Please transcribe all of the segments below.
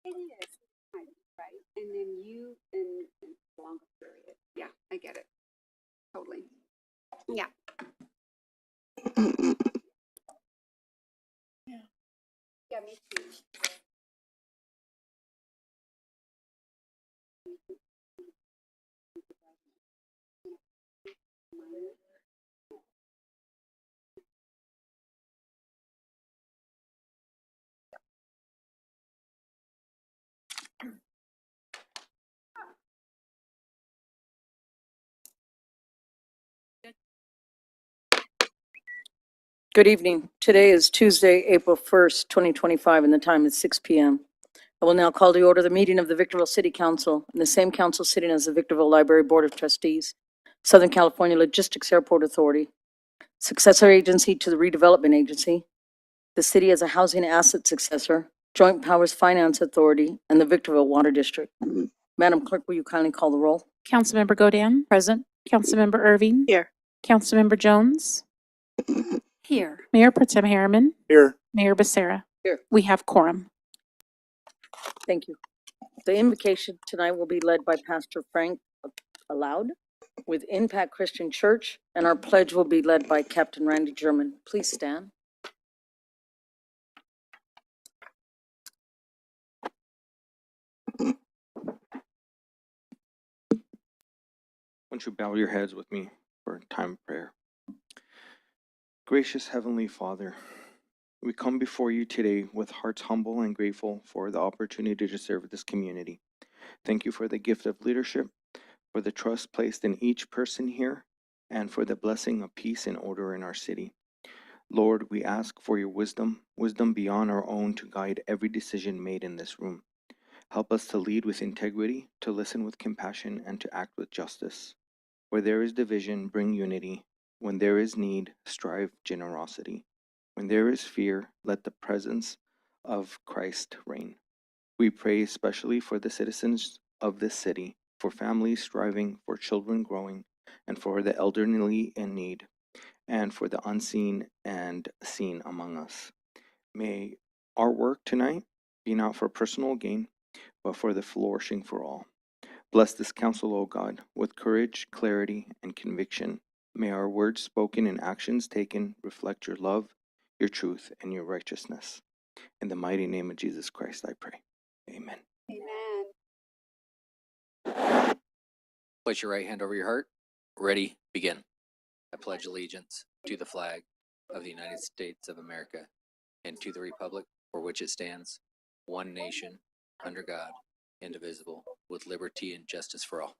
It is, right? And then you in a longer period. Yeah, I get it. Totally. Yeah. Yeah, me too. Good evening. Today is Tuesday, April 1st, 2025, and the time is 6 p.m. I will now call to order the meeting of the Victorville City Council, and the same council sitting as the Victorville Library Board of Trustees, Southern California Logistics Airport Authority, successor agency to the Redevelopment Agency, the city as a housing asset successor, Joint Powers Finance Authority, and the Victorville Water District. Madam Clerk, will you kindly call the roll? Councilmember Godin. Present. Councilmember Irving. Here. Councilmember Jones. Here. Mayor Pro Tem Harriman. Here. Mayor Becerra. Here. We have quorum. Thank you. The invocation tonight will be led by Pastor Frank Aloud with Impact Christian Church, and our pledge will be led by Captain Randy German. Please stand. Won't you bow your heads with me for a time of prayer? Gracious Heavenly Father, we come before you today with hearts humble and grateful for the opportunity to serve this community. Thank you for the gift of leadership, for the trust placed in each person here, and for the blessing of peace and order in our city. Lord, we ask for your wisdom beyond our own to guide every decision made in this room. Help us to lead with integrity, to listen with compassion, and to act with justice. Where there is division, bring unity. When there is need, strive generosity. When there is fear, let the presence of Christ reign. We pray especially for the citizens of this city, for families striving, for children growing, and for the elderly in need, and for the unseen and seen among us. May our work tonight be not for personal gain, but for the flourishing for all. Bless this council, O God, with courage, clarity, and conviction. May our words spoken and actions taken reflect your love, your truth, and your righteousness. In the mighty name of Jesus Christ, I pray. Amen. Amen. Place your right hand over your heart. Ready, begin. I pledge allegiance to the flag of the United States of America and to the republic for which it stands, one nation, under God, indivisible, with liberty and justice for all.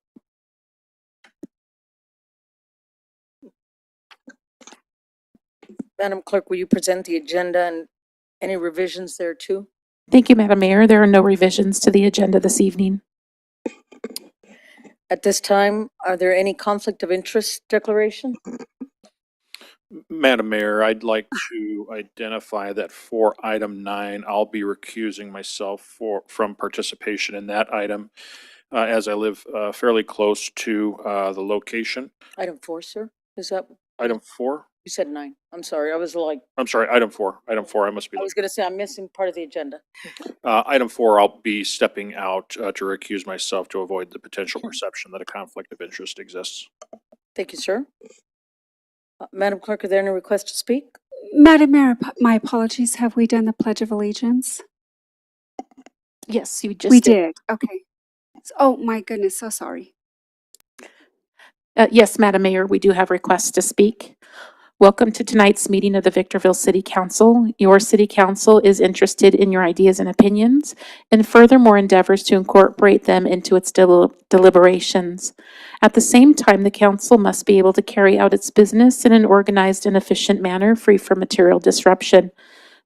Madam Clerk, will you present the agenda and any revisions there too? Thank you, Madam Mayor. There are no revisions to the agenda this evening. At this time, are there any conflict of interest declaration? Madam Mayor, I'd like to identify that for item 9, I'll be recusing myself from participation in that item, as I live fairly close to the location. Item 4, sir? Is that, Item 4? you said 9. I'm sorry, I was like, I'm sorry, item 4. Item 4, I must be. I was going to say I'm missing part of the agenda. Item 4, I'll be stepping out to recuse myself to avoid the potential perception that a conflict of interest exists. Thank you, sir. Madam Clerk, are there any requests to speak? Madam Mayor, my apologies. Have we done the Pledge of Allegiance? Yes, you just We did. Okay. Oh, my goodness. So sorry. Yes, Madam Mayor, we do have requests to speak. Welcome to tonight's meeting of the Victorville City Council. Your city council is interested in your ideas and opinions and furthermore endeavors to incorporate them into its deliberations. At the same time, the council must be able to carry out its business in an organized and efficient manner, free from material disruption.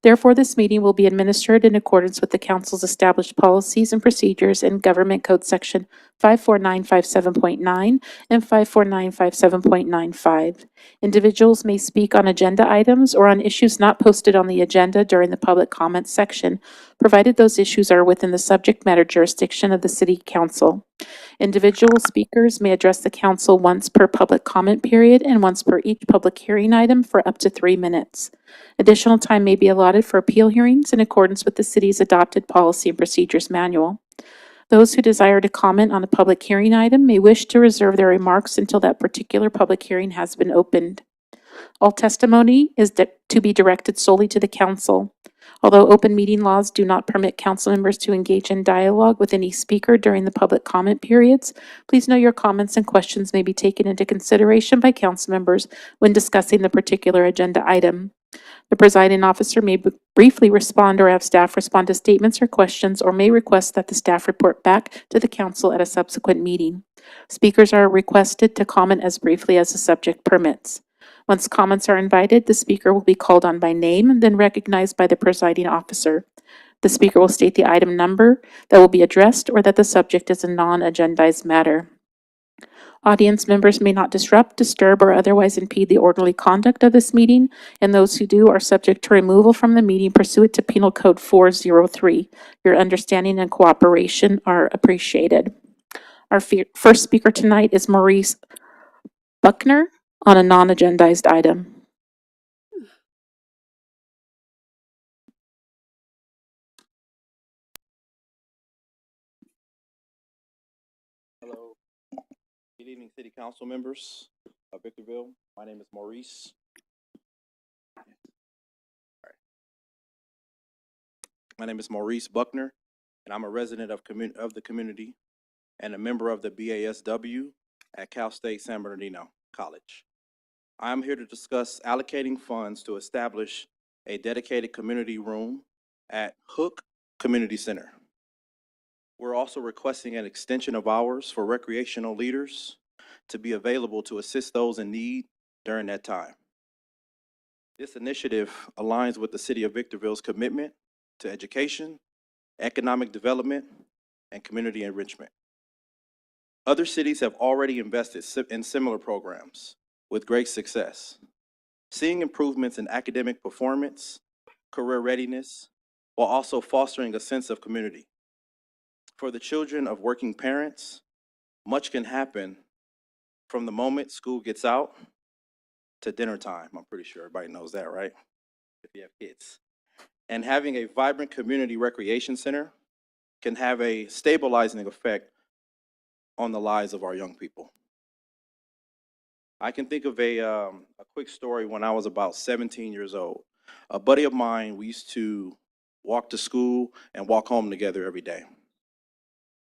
Therefore, this meeting will be administered in accordance with the council's established policies and procedures in Government Code Section 54957.9 and 54957.95. Individuals may speak on agenda items or on issues not posted on the agenda during the public comment section, provided those issues are within the subject matter jurisdiction of the City Council. Individual speakers may address the council once per public comment period and once per each public hearing item for up to 3 minutes. Additional time may be allotted for appeal hearings in accordance with the city's adopted policy and procedures manual. Those who desire to comment on a public hearing item may wish to reserve their remarks until that particular public hearing has been opened. All testimony is to be directed solely to the council. Although open meeting laws do not permit council members to engage in dialogue with any speaker during the public comment periods, please know your comments and questions may be taken into consideration by council members when discussing the particular agenda item. The presiding officer may briefly respond or have staff respond to statements or questions, or may request that the staff report back to the council at a subsequent meeting. Speakers are requested to comment as briefly as the subject permits. Once comments are invited, the speaker will be called on by name and then recognized by the presiding officer. The speaker will state the item number that will be addressed or that the subject is a non-agendized matter. Audience members may not disrupt, disturb, or otherwise impede the orderly conduct of this meeting, and those who do are subject to removal from the meeting pursuant to Penal Code 403. Your understanding and cooperation are appreciated. Our first speaker tonight is Maurice Buckner on a non-agendized item. Hello. Good evening, City Council members of Victorville. My name is Maurice. My name is Maurice Buckner, and I'm a resident of the community and a member of the BASW at Cal State San Bernardino College. I am here to discuss allocating funds to establish a dedicated community room at Hook Community Center. We're also requesting an extension of hours for recreational leaders to be available to assist those in need during that time. This initiative aligns with the City of Victorville's commitment to education, economic development, and community enrichment. Other cities have already invested in similar programs with great success, seeing improvements in academic performance, career readiness, while also fostering a sense of community. For the children of working parents, much can happen from the moment school gets out to dinner time. I'm pretty sure everybody knows that, right? If you have kids. And having a vibrant community recreation center can have a stabilizing effect on the lives of our young people. I can think of a quick story when I was about 17 years old. A buddy of mine, we used to walk to school and walk home together every day.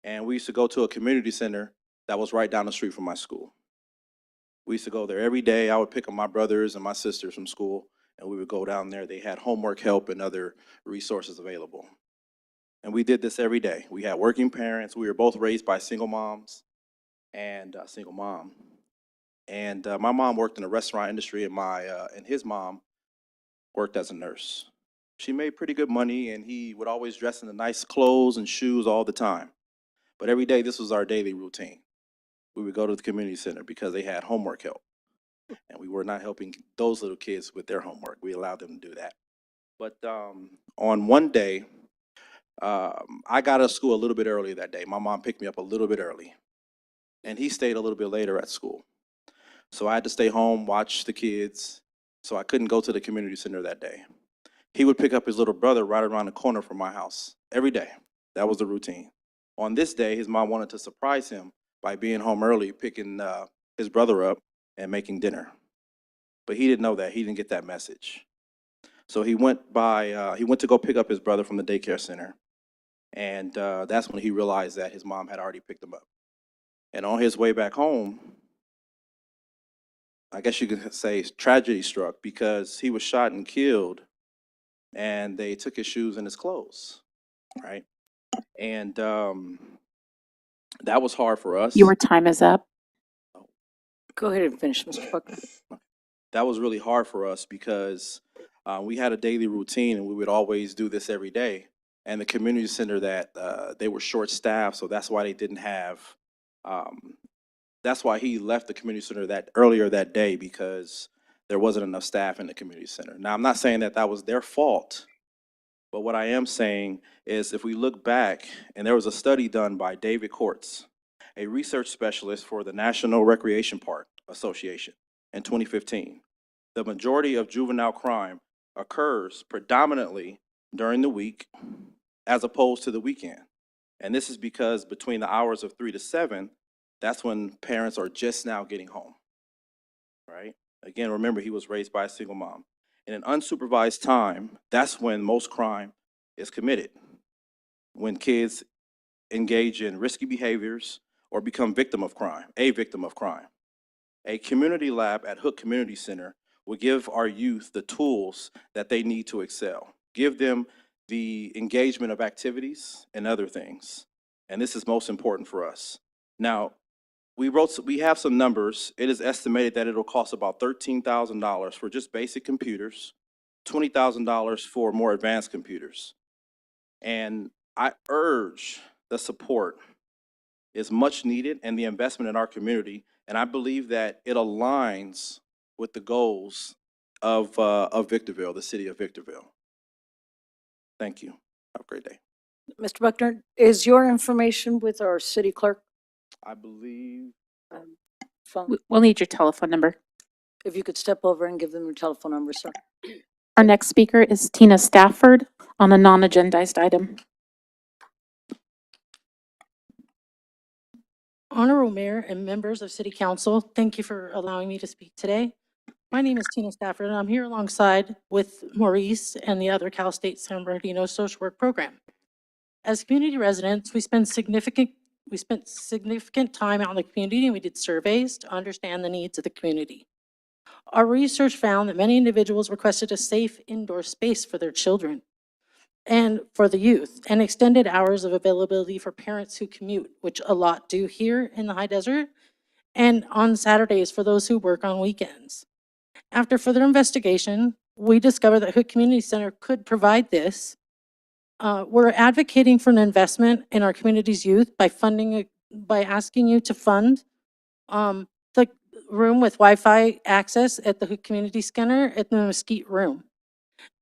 And we used to go to a community center that was right down the street from my school. We used to go there every day. I would pick up my brothers and my sisters from school, and we would go down there. They had homework help and other resources available. And we did this every day. We had working parents. We were both raised by single moms and a single mom. And my mom worked in the restaurant industry, and his mom worked as a nurse. She made pretty good money, and he would always dress in the nice clothes and shoes all the time. But every day, this was our daily routine. We would go to the community center because they had homework help. And we were not helping those little kids with their homework. We allowed them to do that. But on one day, I got out of school a little bit early that day. My mom picked me up a little bit early. And he stayed a little bit later at school. So I had to stay home, watch the kids. So I couldn't go to the community center that day. He would pick up his little brother right around the corner from my house every day. That was the routine. On this day, his mom wanted to surprise him by being home early, picking his brother up and making dinner. But he didn't know that. He didn't get that message. So he went to go pick up his brother from the daycare center. And that's when he realized that his mom had already picked him up. And on his way back home, I guess you could say, tragedy struck because he was shot and killed, and they took his shoes and his clothes, right? And that was hard for us. Your time is up. Go ahead and finish, Mr. Buckner. That was really hard for us because we had a daily routine and we would always do this every day. And the community center that they were short staffed, so that's why they didn't have. That's why he left the community center that earlier that day, because there wasn't enough staff in the community center. Now, I'm not saying that that was their fault, but what I am saying is if we look back, and there was a study done by David Courts, a research specialist for the National Recreation Park Association in 2015. The majority of juvenile crime occurs predominantly during the week as opposed to the weekend. And this is because between the hours of 3 to 7, that's when parents are just now getting home, right? Again, remember, he was raised by a single mom. In an unsupervised time, that's when most crime is committed. When kids engage in risky behaviors or become a victim of crime. A community lab at Hook Community Center will give our youth the tools that they need to excel. Give them the engagement of activities and other things. And this is most important for us. Now, we have some numbers. It is estimated that it'll cost about $13,000 for just basic computers, $20,000 for more advanced computers. And I urge the support is much needed and the investment in our community. And I believe that it aligns with the goals of Victorville, the city of Victorville. Thank you. Have a great day. Mr. Buckner, is your information with our city clerk? I believe. Phone? We'll need your telephone number. If you could step over and give them your telephone number, sir. Our next speaker is Tina Stafford on a non-agendized item. Honorable Mayor and members of City Council, thank you for allowing me to speak today. My name is Tina Stafford, and I'm here alongside with Maurice and the other Cal State San Bernardino social work program. As community residents, we spent significant time out in the community, and we did surveys to understand the needs of the community. Our research found that many individuals requested a safe indoor space for their children and for the youth, and extended hours of availability for parents who commute, which a lot do here in the high desert, and on Saturdays for those who work on weekends. After further investigation, we discovered that Hood Community Center could provide this. We're advocating for an investment in our community's youth by asking you to fund the room with Wi-Fi access at the Hood Community Center at the Mesquite Room,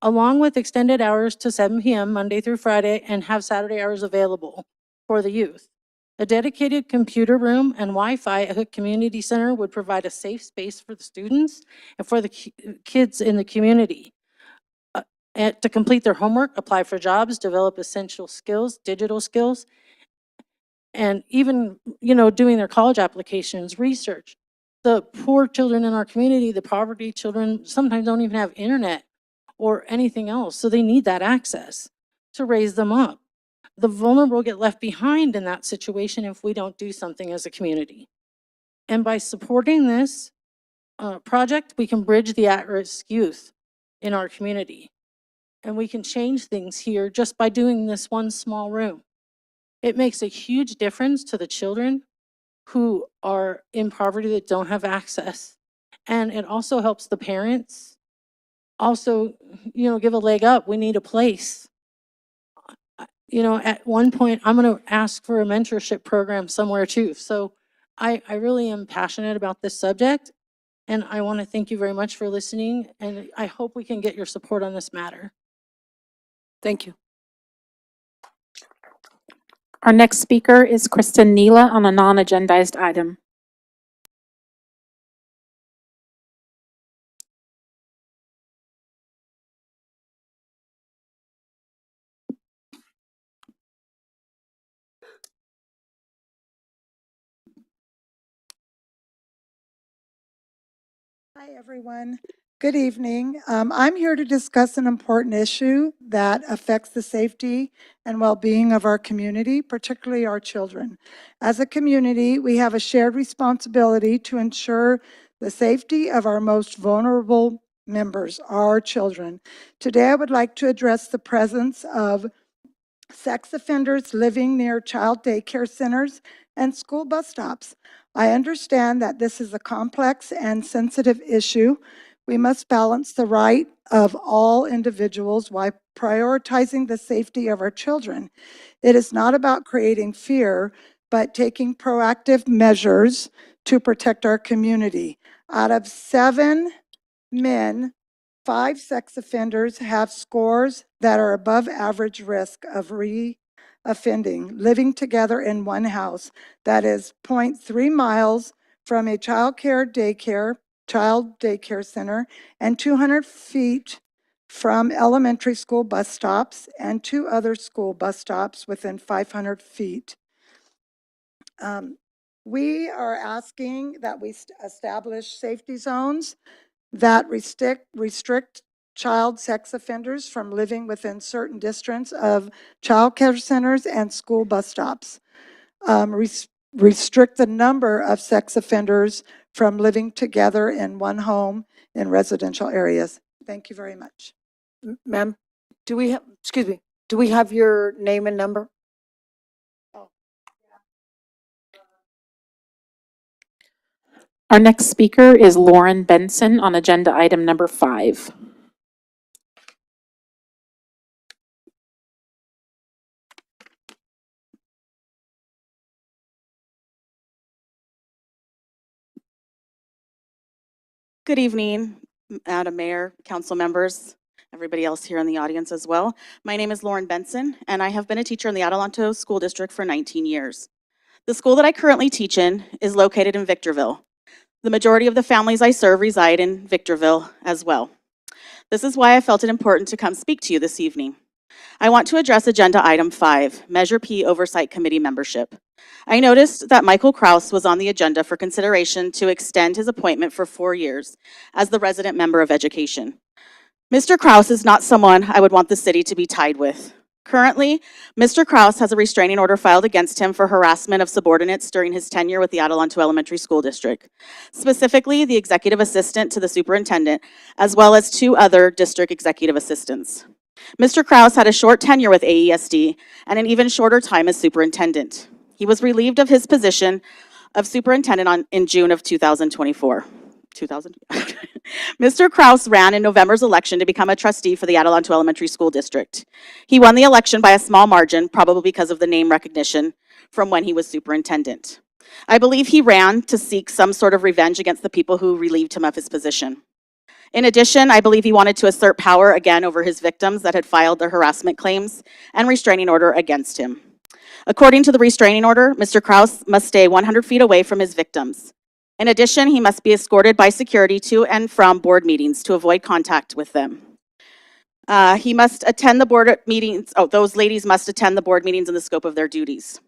along with extended hours to 7 p.m. Monday through Friday, and have Saturday hours available for the youth. A dedicated computer room and Wi-Fi at Hood Community Center would provide a safe space for the students and for the kids in the community and to complete their homework, apply for jobs, develop essential skills, digital skills, and even, doing their college applications, research. The poor children in our community, the poverty children, sometimes don't even have internet or anything else, so they need that access to raise them up. The vulnerable get left behind in that situation if we don't do something as a community. And by supporting this project, we can bridge the at-risk youth in our community. And we can change things here just by doing this one small room. It makes a huge difference to the children who are in poverty that don't have access. And it also helps the parents also, give a leg up. We need a place. At one point, I'm going to ask for a mentorship program somewhere too. So I really am passionate about this subject, and I want to thank you very much for listening, and I hope we can get your support on this matter. Thank you. Our next speaker is Kristen Neela on a non-agendized item. Hi, everyone. Good evening. I'm here to discuss an important issue that affects the safety and well-being of our community, particularly our children. As a community, we have a shared responsibility to ensure the safety of our most vulnerable members, our children. Today, I would like to address the presence of sex offenders living near child daycare centers and school bus stops. I understand that this is a complex and sensitive issue. We must balance the right of all individuals while prioritizing the safety of our children. It is not about creating fear, but taking proactive measures to protect our community. Out of 7 men, 5 sex offenders have scores that are above average risk of re-offending, living together in one house that is 0.3 miles from a child daycare center, and 200 feet from elementary school bus stops and 2 other school bus stops within 500 feet. We are asking that we establish safety zones that restrict child sex offenders from living within certain districts of child care centers and school bus stops. Restrict the number of sex offenders from living together in one home in residential areas. Thank you very much. Ma'am, do we have, excuse me, do we have your name and number? Our next speaker is Lauren Benson on agenda item number 5. Good evening, Madam Mayor, council members, everybody else here in the audience as well. My name is Lauren Benson, and I have been a teacher in the Adelanto School District for 19 years. The school that I currently teach in is located in Victorville. The majority of the families I serve reside in Victorville as well. This is why I felt it important to come speak to you this evening. I want to address agenda item 5, Measure P Oversight Committee membership. I noticed that Michael Kraus was on the agenda for consideration to extend his appointment for 4 years as the resident member of education. Mr. Kraus is not someone I would want the city to be tied with. Currently, Mr. Kraus has a restraining order filed against him for harassment of subordinates during his tenure with the Adelanto Elementary School District, specifically the executive assistant to the superintendent, as well as 2 other district executive assistants. Mr. Kraus had a short tenure with AESD and an even shorter time as superintendent. He was relieved of his position of superintendent in June of 2024. Mr. Kraus ran in November's election to become a trustee for the Adelanto Elementary School District. He won the election by a small margin, probably because of the name recognition from when he was superintendent. I believe he ran to seek some sort of revenge against the people who relieved him of his position. In addition, I believe he wanted to assert power again over his victims that had filed their harassment claims and restraining order against him. According to the restraining order, Mr. Kraus must stay 100 feet away from his victims. In addition, he must be escorted by security to and from board meetings to avoid contact with them. He must attend the board meetings. Those ladies must attend the board meetings in the scope of their duties.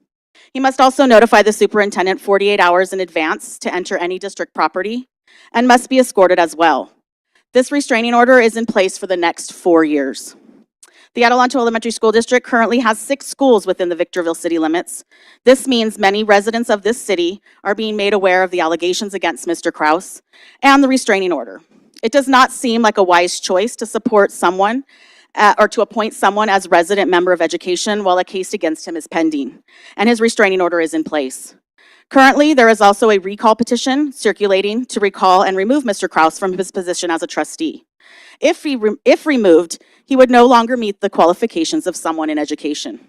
He must also notify the superintendent 48 hours in advance to enter any district property and must be escorted as well. This restraining order is in place for the next 4 years. The Adelanto Elementary School District currently has 6 schools within the Victorville city limits. This means many residents of this city are being made aware of the allegations against Mr. Kraus and the restraining order. It does not seem like a wise choice to support someone or to appoint someone as resident member of education while a case against him is pending and his restraining order is in place. Currently, there is also a recall petition circulating to recall and remove Mr. Kraus from his position as a trustee. If removed, he would no longer meet the qualifications of someone in education.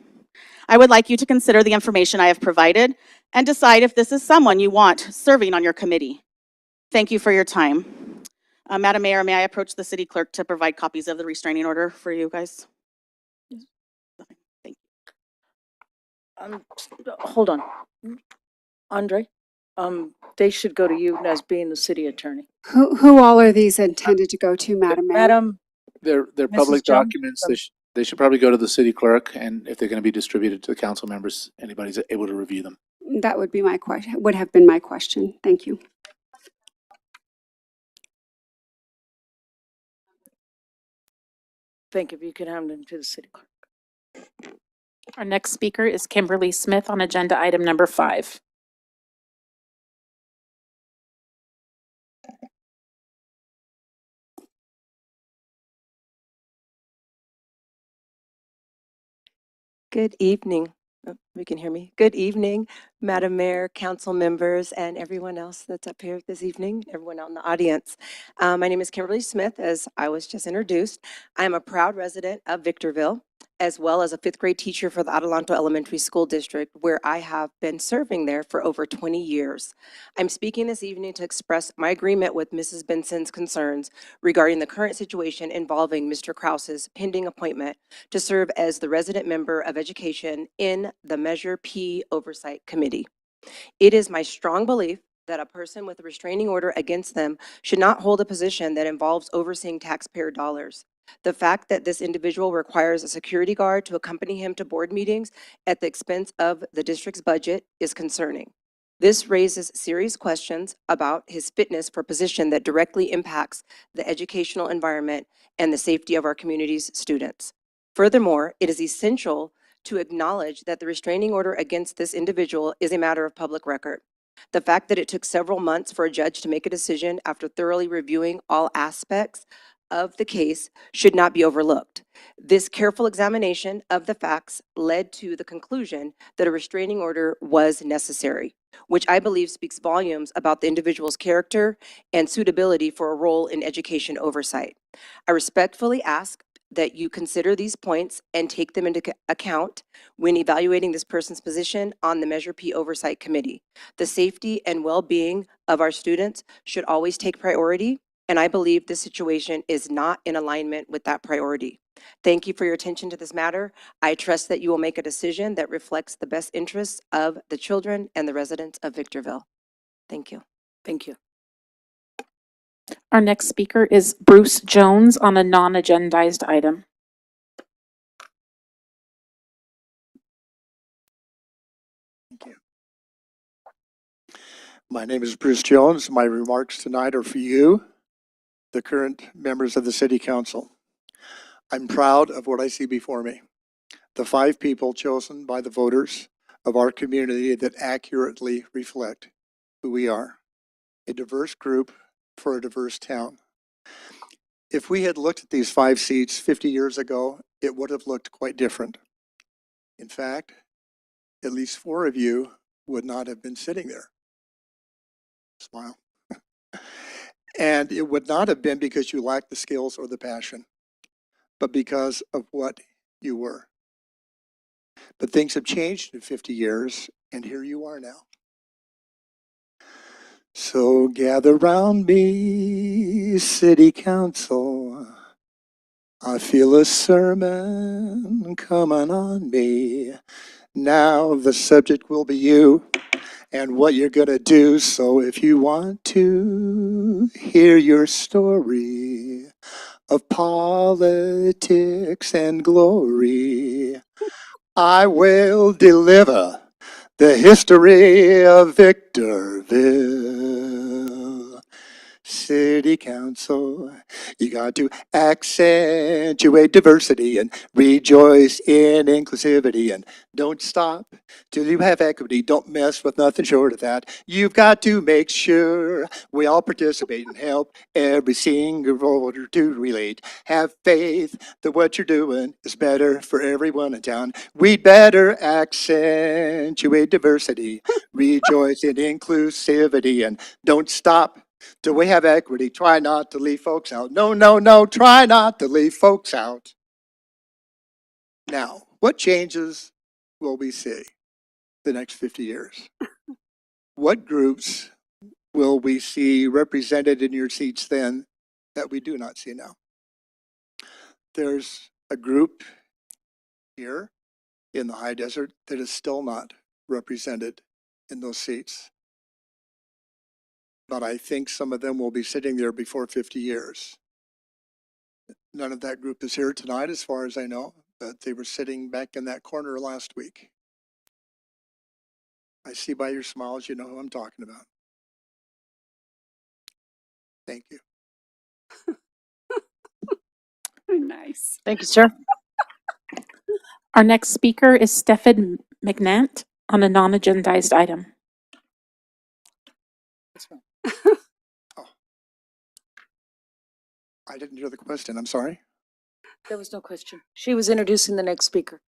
I would like you to consider the information I have provided and decide if this is someone you want serving on your committee. Thank you for your time. Madam Mayor, may I approach the city clerk to provide copies of the restraining order for you guys? Thank you. Hold on. Andre, they should go to you as being the city attorney. Who all are these intended to go to, Madam Mayor? Madam, They're Mrs. public Jones, documents. They should probably go to the city clerk, and if they're going to be distributed to the council members, anybody's able to review them. That would be my question, would have been my question. Thank you. thank you. If you could hand them to the city clerk. Our next speaker is Kimberly Smith on agenda item number 5. Good evening. Oh, you can hear me. Good evening, Madam Mayor, council members, and everyone else that's up here this evening, everyone out in the audience. My name is Kimberly Smith, as I was just introduced. I am a proud resident of Victorville, as well as a fifth grade teacher for the Adelanto Elementary School District, where I have been serving there for over 20 years. I'm speaking this evening to express my agreement with Mrs. Benson's concerns regarding the current situation involving Mr. Krause's pending appointment to serve as the resident member of education in the Measure P Oversight Committee. It is my strong belief that a person with a restraining order against them should not hold a position that involves overseeing taxpayer dollars. The fact that this individual requires a security guard to accompany him to board meetings at the expense of the district's budget is concerning. This raises serious questions about his fitness for a position that directly impacts the educational environment and the safety of our community's students. Furthermore, it is essential to acknowledge that the restraining order against this individual is a matter of public record. The fact that it took several months for a judge to make a decision after thoroughly reviewing all aspects of the case should not be overlooked. This careful examination of the facts led to the conclusion that a restraining order was necessary, which I believe speaks volumes about the individual's character and suitability for a role in education oversight. I respectfully ask that you consider these points and take them into account when evaluating this person's position on the Measure P Oversight Committee. The safety and well-being of our students should always take priority, and I believe this situation is not in alignment with that priority. Thank you for your attention to this matter. I trust that you will make a decision that reflects the best interests of the children and the residents of Victorville. Thank you. Thank you. Our next speaker is Bruce Jones on a non-agendized item. Thank you. My name is Bruce Jones. My remarks tonight are for you, the current members of the City Council. I'm proud of what I see before me. The 5 people chosen by the voters of our community that accurately reflect who we are. A diverse group for a diverse town. If we had looked at these 5 seats 50 years ago, it would have looked quite different. In fact, at least 4 of you would not have been sitting there. Smile. And it would not have been because you lacked the skills or the passion, but because of what you were. But things have changed in 50 years, and here you are now. So gather round me, City Council. I feel a sermon coming on me. Now the subject will be you and what you're gonna do. So if you want to hear your story of politics and glory, I will deliver the history of Victorville. City Council, you got to accentuate diversity and rejoice in inclusivity, and don't stop till you have equity. Don't mess with nothing short of that. You've got to make sure we all participate and help every single voter to relate. Have faith that what you're doing is better for everyone in town. We'd better accentuate diversity, rejoice in inclusivity, and don't stop till we have equity. Try not to leave folks out. No, no, no, try not to leave folks out. Now, what changes will we see the next 50 years? What groups will we see represented in your seats then that we do not see now? There's a group here in the high desert that is still not represented in those seats. But I think some of them will be sitting there before 50 years. None of that group is here tonight, as far as I know, but they were sitting back in that corner last week. I see by your smiles, you know who I'm talking about. Thank you. Nice. Thank you, sir. Our next speaker is Stephen McNant on a non-agendized item. I didn't hear the question. I'm sorry. There was no question. She was introducing the next speaker.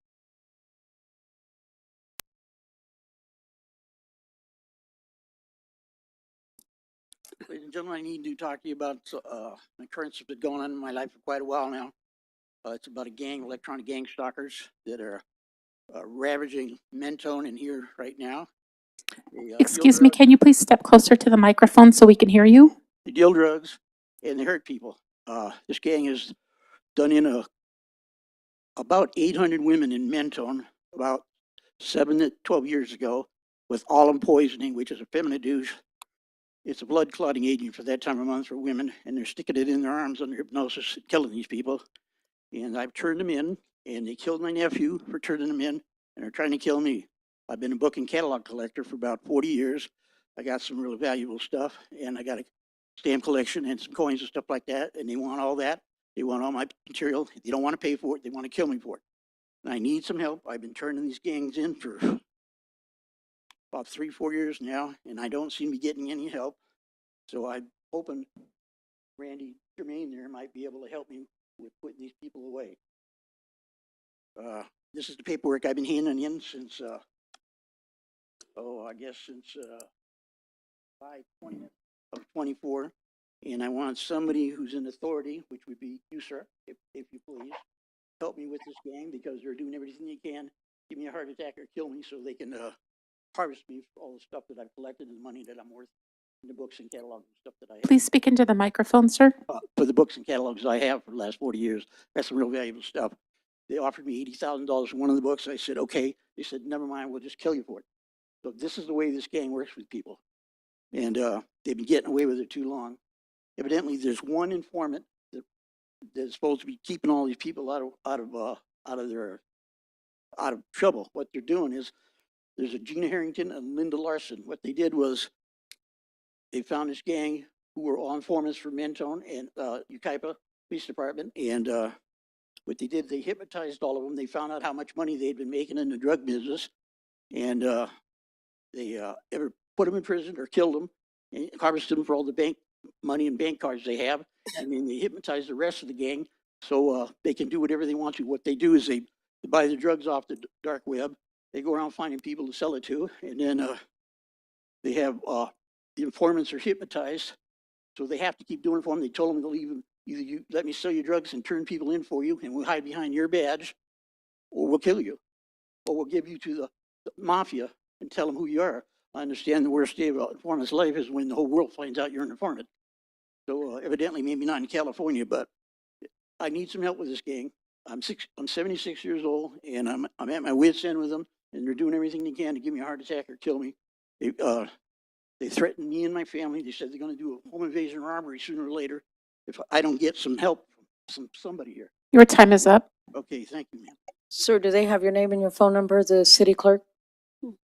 Ladies and gentlemen, I need to talk to you about an occurrence that's been going on in my life for quite a while now. It's about a gang, electronic gang stalkers that are ravaging Mentone in here right now. They, deal Excuse me, drugs- can you please step closer to the microphone so we can hear you? They deal drugs and they hurt people. This gang has done in about 800 women in Mentone about 7 to 12 years ago with alum poisoning, which is a feminine douche. It's a blood clotting agent for that time of month for women, and they're sticking it in their arms under hypnosis, killing these people. And I've turned them in, and they killed my nephew for turning them in, and they're trying to kill me. I've been a book and catalog collector for about 40 years. I got some really valuable stuff, and I got a stamp collection and some coins and stuff like that, and they want all that. They want all my material. They don't want to pay for it. They want to kill me for it. And I need some help. I've been turning these gangs in for about 3-4 years now, and I don't seem to be getting any help. So I'm hoping Randy Jermaine there might be able to help me with putting these people away. This is the paperwork I've been handing in since, I guess since 5/20 of 24. And I want somebody who's in authority, which would be you, sir, if you please, help me with this gang because they're doing everything they can, give me a heart attack or kill me so they can harvest me for all the stuff that I've collected and the money that I'm worth in the books and catalogs and stuff that I have. Please speak into the microphone, sir. For the books and catalogs I have for the last 40 years. That's some real valuable stuff. They offered me $80,000 for one of the books. I said, okay. They said, never mind, we'll just kill you for it. So this is the way this gang works with people. And they've been getting away with it too long. Evidently, there's one informant that's supposed to be keeping all these people out of trouble. What they're doing is there's a Gina Harrington and Linda Larson. What they did was they found this gang who were all informants for Mentone and Ukaipa Police Department. And what they did, they hypnotized all of them. They found out how much money they'd been making in the drug business. And they ever put them in prison or killed them and harvested them for all the bank money and bank cards they have. And then they hypnotized the rest of the gang so they can do whatever they want to. What they do is they buy the drugs off the dark web. They go around finding people to sell it to. And then they have the informants are hypnotized. So they have to keep doing it for them. They told them to leave them. Either you let me sell your drugs and turn people in for you, and we'll hide behind your badge, or we'll kill you, or we'll give you to the mafia and tell them who you are. I understand the worst day of an informant's life is when the whole world finds out you're an informant. So evidently, maybe not in California, but I need some help with this gang. I'm 76 years old, and I'm at my wit's end with them, and they're doing everything they can to give me a heart attack or kill me. They threatened me and my family. They said they're going to do a home invasion robbery sooner or later if I don't get some help from somebody here. Your time is up. Okay, thank you, ma'am. Sir, do they have your name and your phone number, the city clerk? Can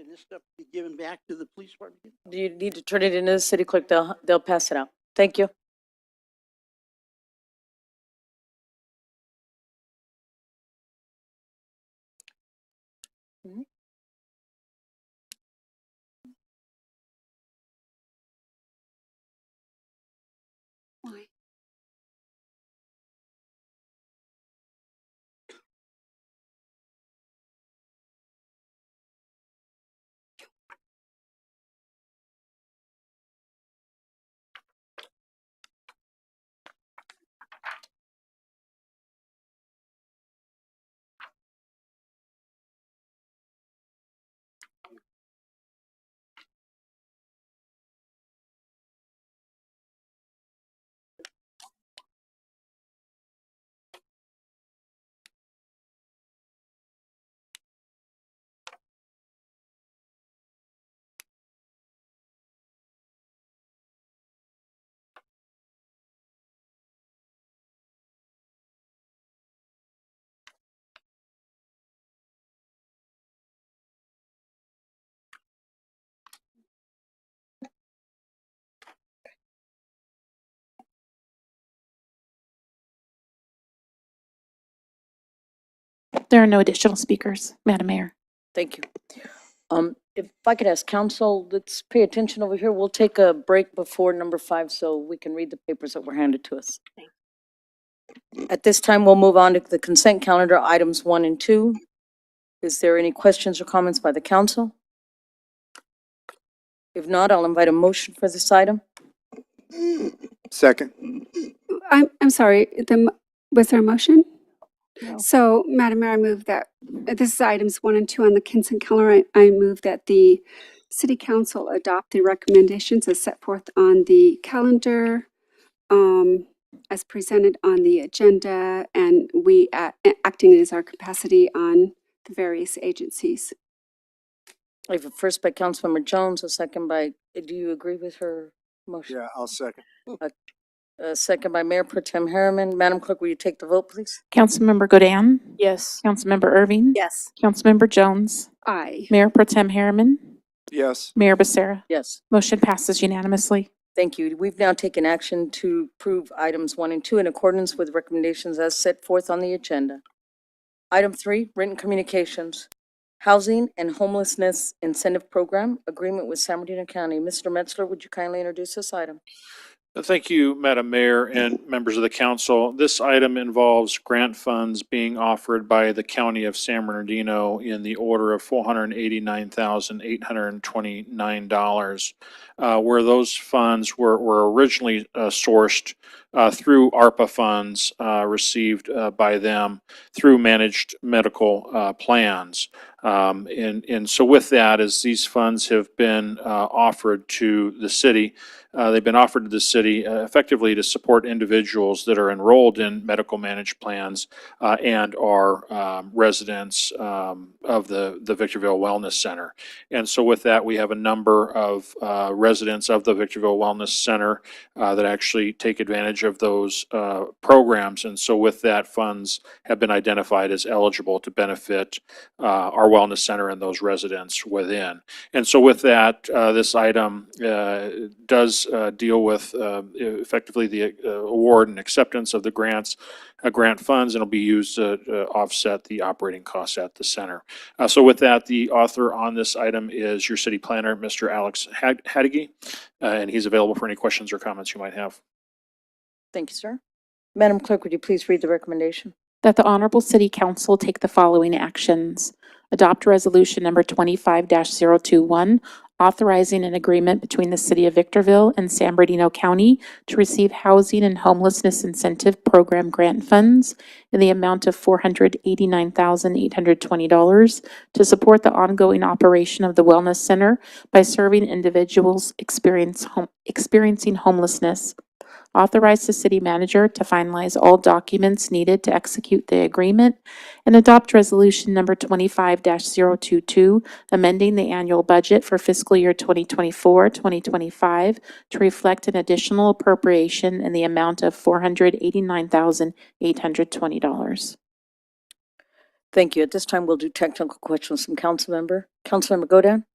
this stuff be given back to the police department? Do you need to turn it into the city clerk? They'll pass it out. Thank you. Why? There are no additional speakers, Madam Mayor. Thank you. If I could ask council, let's pay attention over here. We'll take a break before number 5 so we can read the papers that were handed to us. At this time, we'll move on to the consent calendar, items 1 and 2. Is there any questions or comments by the council? If not, I'll invite a motion for this item. Second. I'm sorry, was there a motion? No. So, Madam Mayor, I move that, this is items 1 and 2 on the consent calendar. I move that the city council adopt the recommendations as set forth on the calendar, as presented on the agenda, and we acting as our capacity on the various agencies. I have a first by Councilmember Jones, a second by, do you agree with her motion? Yeah, I'll second. A second by Mayor Pro Tem Harriman. Madam Clerk, will you take the vote, please? Councilmember Godin. Yes. Councilmember Irving. Yes. Councilmember Jones. Aye. Mayor Pro Tem Harriman. Yes. Mayor Becerra. Yes. Motion passes unanimously. Thank you. We've now taken action to approve items 1 and 2 in accordance with recommendations as set forth on the agenda. Item 3, written communications. Housing and Homelessness Incentive Program, agreement with San Bernardino County. Mr. Metzler, would you kindly introduce this item? Thank you, Madam Mayor and members of the council. This item involves grant funds being offered by the County of San Bernardino in the order of $489,829, where those funds were originally sourced through ARPA funds received by them through managed medical plans. And so with that, as these funds have been offered to the city, they've been offered to the city effectively to support individuals that are enrolled in medical managed plans and are residents of the Victorville Wellness Center. And so with that, we have a number of residents of the Victorville Wellness Center that actually take advantage of those programs. And so with that, funds have been identified as eligible to benefit our wellness center and those residents within. And so with that, this item does deal with effectively the award and acceptance of the grant funds, and will be used to offset the operating costs at the center. So with that, the author on this item is your city planner, Mr. Alex Hadigi, and he's available for any questions or comments you might have. Thank you, sir. Madam Clerk, would you please read the recommendation? That the Honorable City Council take the following actions. Adopt Resolution Number 25-021, authorizing an agreement between the City of Victorville and San Bernardino County to receive Housing and Homelessness Incentive Program grant funds in the amount of $489,820 to support the ongoing operation of the Wellness Center by serving individuals experiencing homelessness. Authorize the city manager to finalize all documents needed to execute the agreement, and adopt resolution number 25-022, amending the annual budget for fiscal year 2024-2025 to reflect an additional appropriation in the amount of $489,820. Thank you. At this time, we'll do technical questions from Councilmember. Councilmember Godin?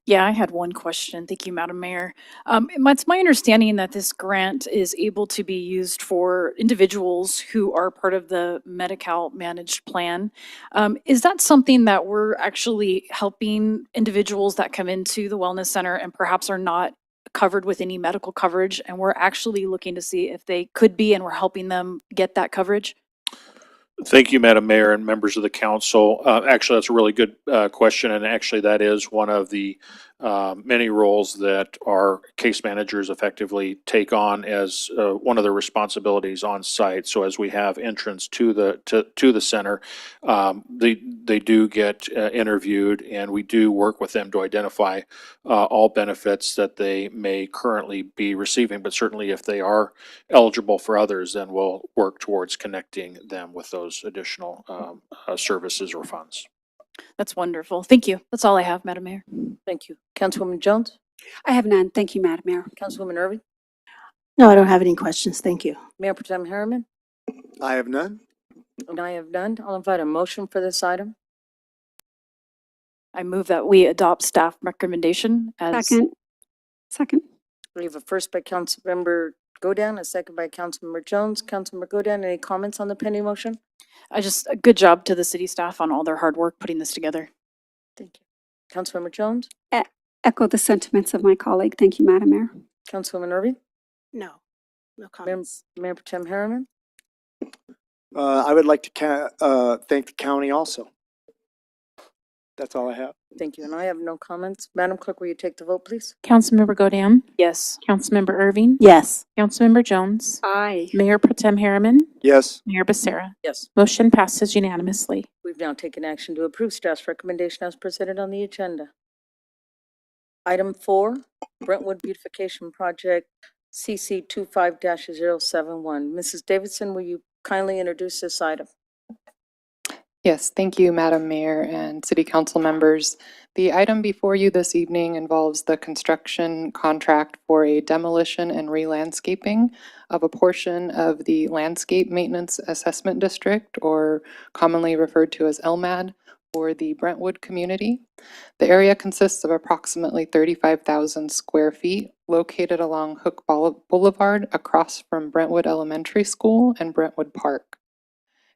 Yeah, I had one question. Thank you, Madam Mayor. It's my understanding that this grant is able to be used for individuals who are part of the Medi-Cal managed plan. Is that something that we're actually helping individuals that come into the wellness center and perhaps are not covered with any medical coverage, and we're actually looking to see if they could be, and we're helping them get that coverage? Thank you, Madam Mayor and members of the council. Actually, that's a really good question, and actually that is one of the many roles that our case managers effectively take on as one of their responsibilities on site. So as we have entrance to the center, they do get interviewed, and we do work with them to identify all benefits that they may currently be receiving. But certainly, if they are eligible for others, then we'll work towards connecting them with those additional services or funds. That's wonderful. Thank you. That's all I have, Madam Mayor. Thank you. Councilwoman Jones? I have none. Thank you, Madam Mayor. Councilwoman Irving? No, I don't have any questions. Thank you. Mayor Pro Tem Harriman? I have none. And I have none. I'll invite a motion for this item. I move that we adopt staff recommendation as. Second. We have a first by Councilmember Godin, a second by Councilmember Jones. Councilmember Godin, any comments on the pending motion? A good job to the city staff on all their hard work putting this together. Thank you. Councilmember Jones? Echo the sentiments of my colleague. Thank you, Madam Mayor. Councilwoman Irving? No, no comments. Mayor Pro Tem Harriman? I would like to thank the county also. That's all I have. Thank you. And I have no comments. Madam Clerk, will you take the vote, please? Councilmember Godam, Yes. Councilmember Irving, Yes. Councilmember Jones, Aye. Mayor Pro Tem Harriman, Yes. Mayor Becerra. Yes. Motion passes unanimously. We've now taken action to approve staff's recommendation as presented on the agenda. Item 4, Brentwood Beautification Project, CC 25-071. Mrs. Davidson, will you kindly introduce this item? Yes, thank you, Madam Mayor and City Council members. The item before you this evening involves the construction contract for a demolition and re-landscaping of a portion of the Landscape Maintenance Assessment District, or commonly referred to as LMAD, for the Brentwood community. The area consists of approximately 35,000 square feet located along Hook Boulevard across from Brentwood Elementary School and Brentwood Park.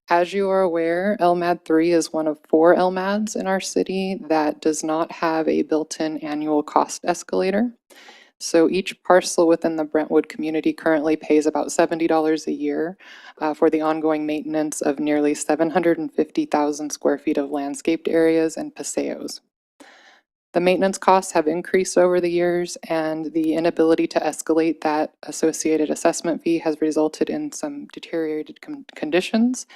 As you are aware, LMAD 3 is one of 4 LMADs in our city that does not have a built-in annual cost escalator. So each parcel within the Brentwood community currently pays about $70 a year for the ongoing maintenance of nearly 750,000 square feet of landscaped areas and paseos. The maintenance costs have increased over the years, and the inability to escalate that associated assessment fee has resulted in some deteriorated conditions.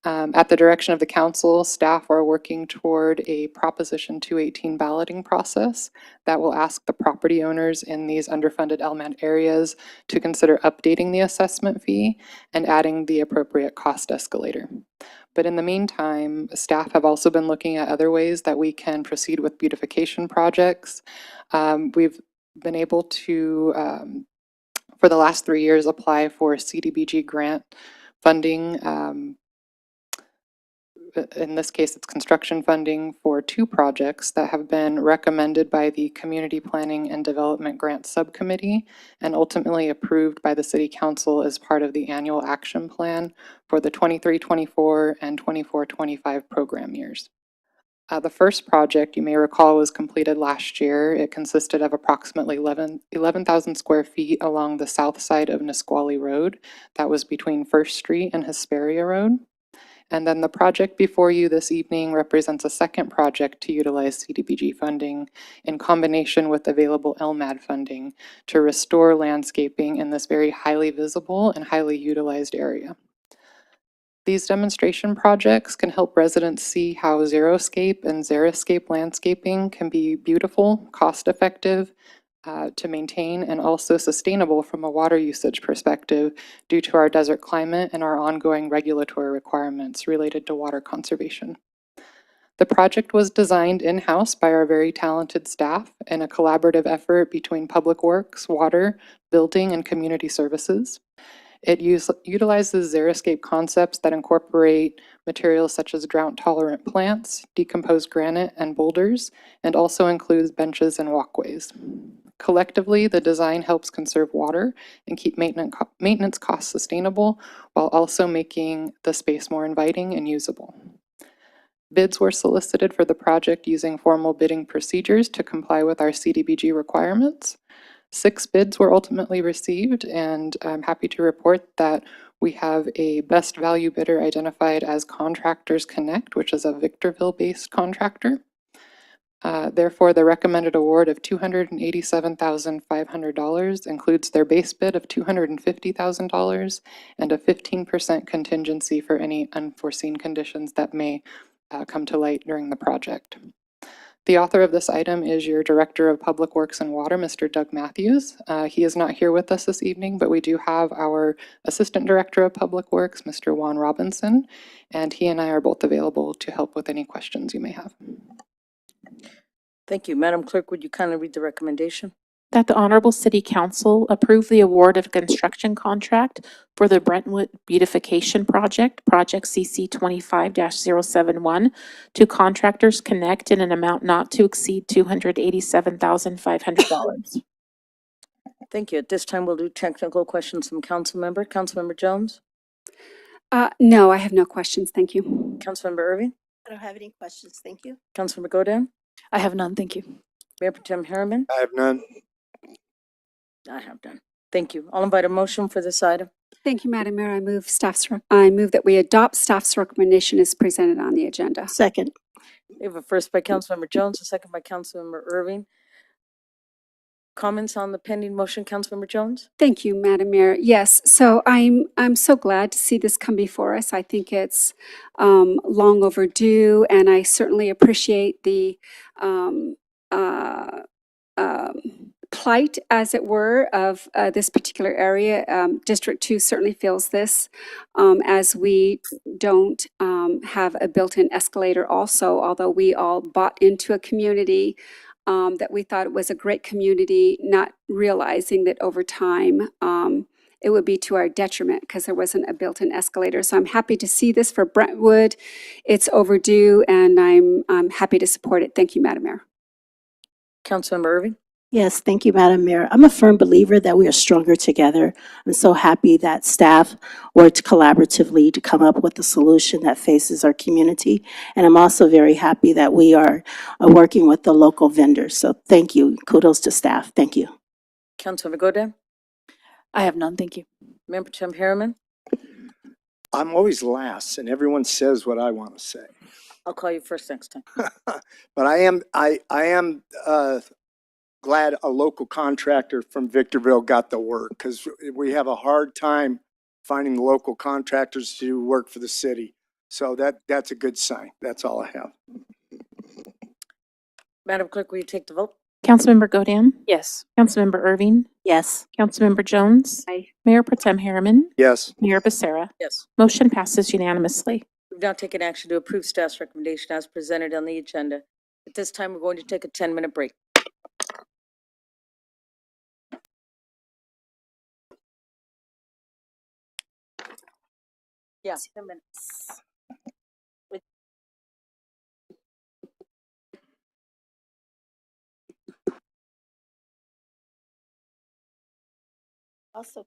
At the direction of the council, staff are working toward a Proposition 218 balloting process that will ask the property owners in these underfunded LMAD areas to consider updating the assessment fee and adding the appropriate cost escalator. But in the meantime, staff have also been looking at other ways that we can proceed with beautification projects. We've been able to, for the last 3 years, apply for CDBG grant funding. In this case, it's construction funding for 2 projects that have been recommended by the Community Planning and Development Grant Subcommittee and ultimately approved by the City Council as part of the annual action plan for the 23-24 and 24-25 program years. The first project, you may recall, was completed last year. It consisted of approximately 11,000 square feet along the south side of Nisqually Road. That was between First Street and Hesperia Road. And then the project before you this evening represents a second project to utilize CDBG funding in combination with available LMAD funding to restore landscaping in this very highly visible and highly utilized area. These demonstration projects can help residents see how xeriscape and xeriscape landscaping can be beautiful, cost-effective, to maintain, and also sustainable from a water usage perspective due to our desert climate and our ongoing regulatory requirements related to water conservation. The project was designed in-house by our very talented staff in a collaborative effort between Public Works, Water, Building, and Community Services. It utilizes xeriscape concepts that incorporate materials such as drought-tolerant plants, decomposed granite, and boulders, and also includes benches and walkways. Collectively, the design helps conserve water and keep maintenance costs sustainable while also making the space more inviting and usable. Bids were solicited for the project using formal bidding procedures to comply with our CDBG requirements. 6 bids were ultimately received, and I'm happy to report that we have a best value bidder identified as Contractors Connect, which is a Victorville-based contractor. Therefore, the recommended award of $287,500 includes their base bid of $250,000 and a 15% contingency for any unforeseen conditions that may come to light during the project. The author of this item is your Director of Public Works and Water, Mr. Doug Matthews. He is not here with us this evening, but we do have our Assistant Director of Public Works, Mr. Juan Robinson, and he and I are both available to help with any questions you may have. Thank you. Madam Clerk, would you kindly read the recommendation? That the Honorable City Council approve the award of construction contract for the Brentwood Beautification Project, Project CC 25-071, to Contractors Connect in an amount not to exceed $287,500. Thank you. At this time, we'll do technical questions from Councilmember. Councilmember Jones? No, I have no questions. Thank you. Councilmember Irving? I don't have any questions. Thank you. Councilmember Godam? I have none, thank you. Mayor Pro Tem Harriman? I have none. I have done. Thank you. I'll invite a motion for this item. Thank you, Madam Mayor. I move that we adopt staff's recommendation as presented on the agenda. Second. We have a first by Councilmember Jones, a second by Councilmember Irving. Comments on the pending motion, Councilmember Jones? Thank you, Madam Mayor. Yes, so I'm so glad to see this come before us. I think it's long overdue, and I certainly appreciate the um, uh, plight, as it were, of this particular area. District 2 certainly feels this, as we don't have a built-in escalator also, although we all bought into a community that we thought it was a great community, not realizing that over time it would be to our detriment because there wasn't a built-in escalator. So I'm happy to see this for Brentwood. It's overdue, and I'm happy to support it. Thank you, Madam Mayor. Councilmember Irving? Yes, thank you, Madam Mayor. I'm a firm believer that we are stronger together. I'm so happy that staff worked collaboratively to come up with a solution that faces our community. And I'm also very happy that we are working with the local vendors. So thank you. Kudos to staff. Thank you. Councilmember Godin? I have none, thank you. Member Tim Harriman? I'm always last and everyone says what I want to say. I'll call you first next time. But I am glad a local contractor from Victorville got the work because we have a hard time finding local contractors to work for the city. So that's a good sign. That's all I have. Madam Clerk, will you take the vote? Councilmember Godin. Yes. Councilmember Irving. Yes. Councilmember Jones. Aye. Mayor Pro Tem Harriman. Yes. Mayor Becerra. Yes. Motion passes unanimously. We've now taken action to approve staff's recommendation as presented on the agenda. At this time, we're going to take a 10-minute break. Yeah, 10 minutes. Also,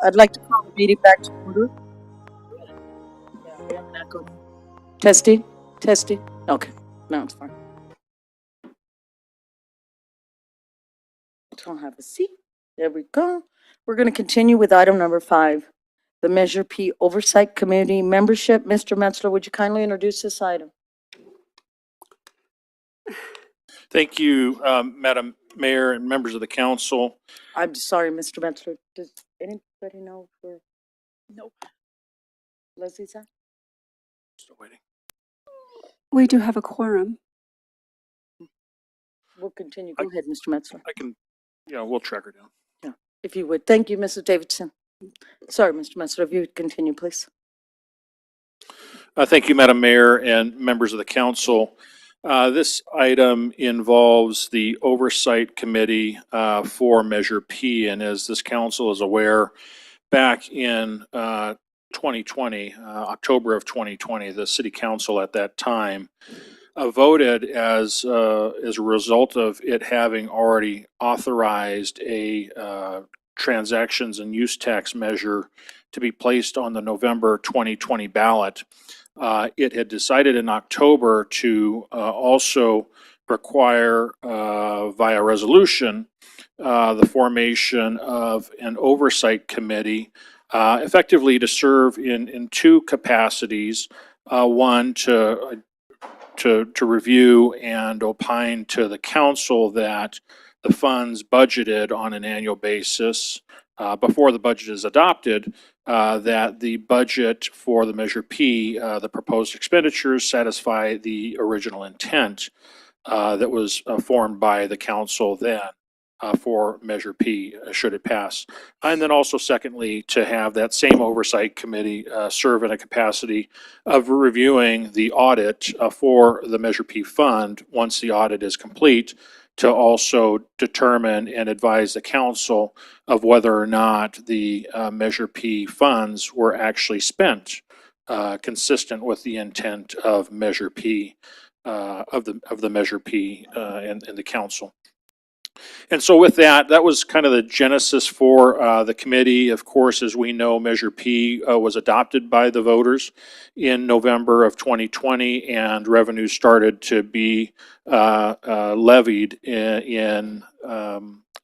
I'd like to call the meeting back to order. Yeah, we have an echo. Testing, testing. Okay, now it's fine. I'll have a seat. There we go. We're going to continue with item number 5, the Measure P Oversight Committee membership. Mr. Metzler, would you kindly introduce this item? Thank you, Madam Mayor and members of the council. I'm sorry, Mr. Metzler. Does anybody know where? Nope. Leslie's at? Still waiting. We do have a quorum. We'll continue. Go ahead, Mr. Metzler. I can, we'll track her down. Yeah, if you would. Thank you, Mrs. Davidson. Sorry, Mr. Metzler, if you would continue, please. Thank you, Madam Mayor and members of the council. This item involves the Oversight Committee for Measure P. And as this council is aware, back in 2020, October of 2020, the City Council at that time voted as a result of it having already authorized a transactions and use tax measure to be placed on the November 2020 ballot. It had decided in October to also require via resolution the formation of an oversight committee, effectively to serve in two capacities. One, to review and opine to the council that the funds budgeted on an annual basis before the budget is adopted, that the budget for the Measure P, the proposed expenditures, satisfy the original intent that was formed by the council then for Measure P, should it pass. And then also, secondly, to have that same oversight committee serve in a capacity of reviewing the audit for the Measure P fund once the audit is complete, to also determine and advise the council of whether or not the Measure P funds were actually spent consistent with the intent of Measure P, of the Measure P and the council. And so with that, that was kind of the genesis for the committee. Of course, as we know, Measure P was adopted by the voters in November of 2020, and revenue started to be levied in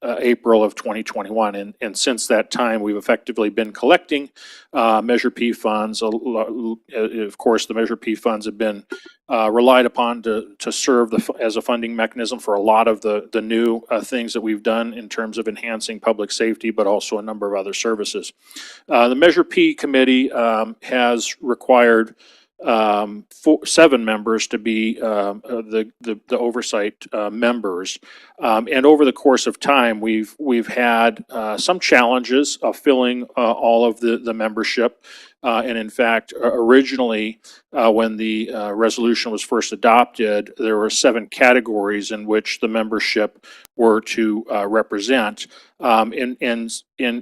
April of 2021. And since that time, we've effectively been collecting Measure P funds. Of course, the Measure P funds have been relied upon to serve as a funding mechanism for a lot of the new things that we've done in terms of enhancing public safety, but also a number of other services. The Measure P committee has required 7 members to be the oversight members, and over the course of time, we've had some challenges of filling all of the membership. And in fact, originally, when the resolution was first adopted, there were 7 categories in which the membership were to represent. And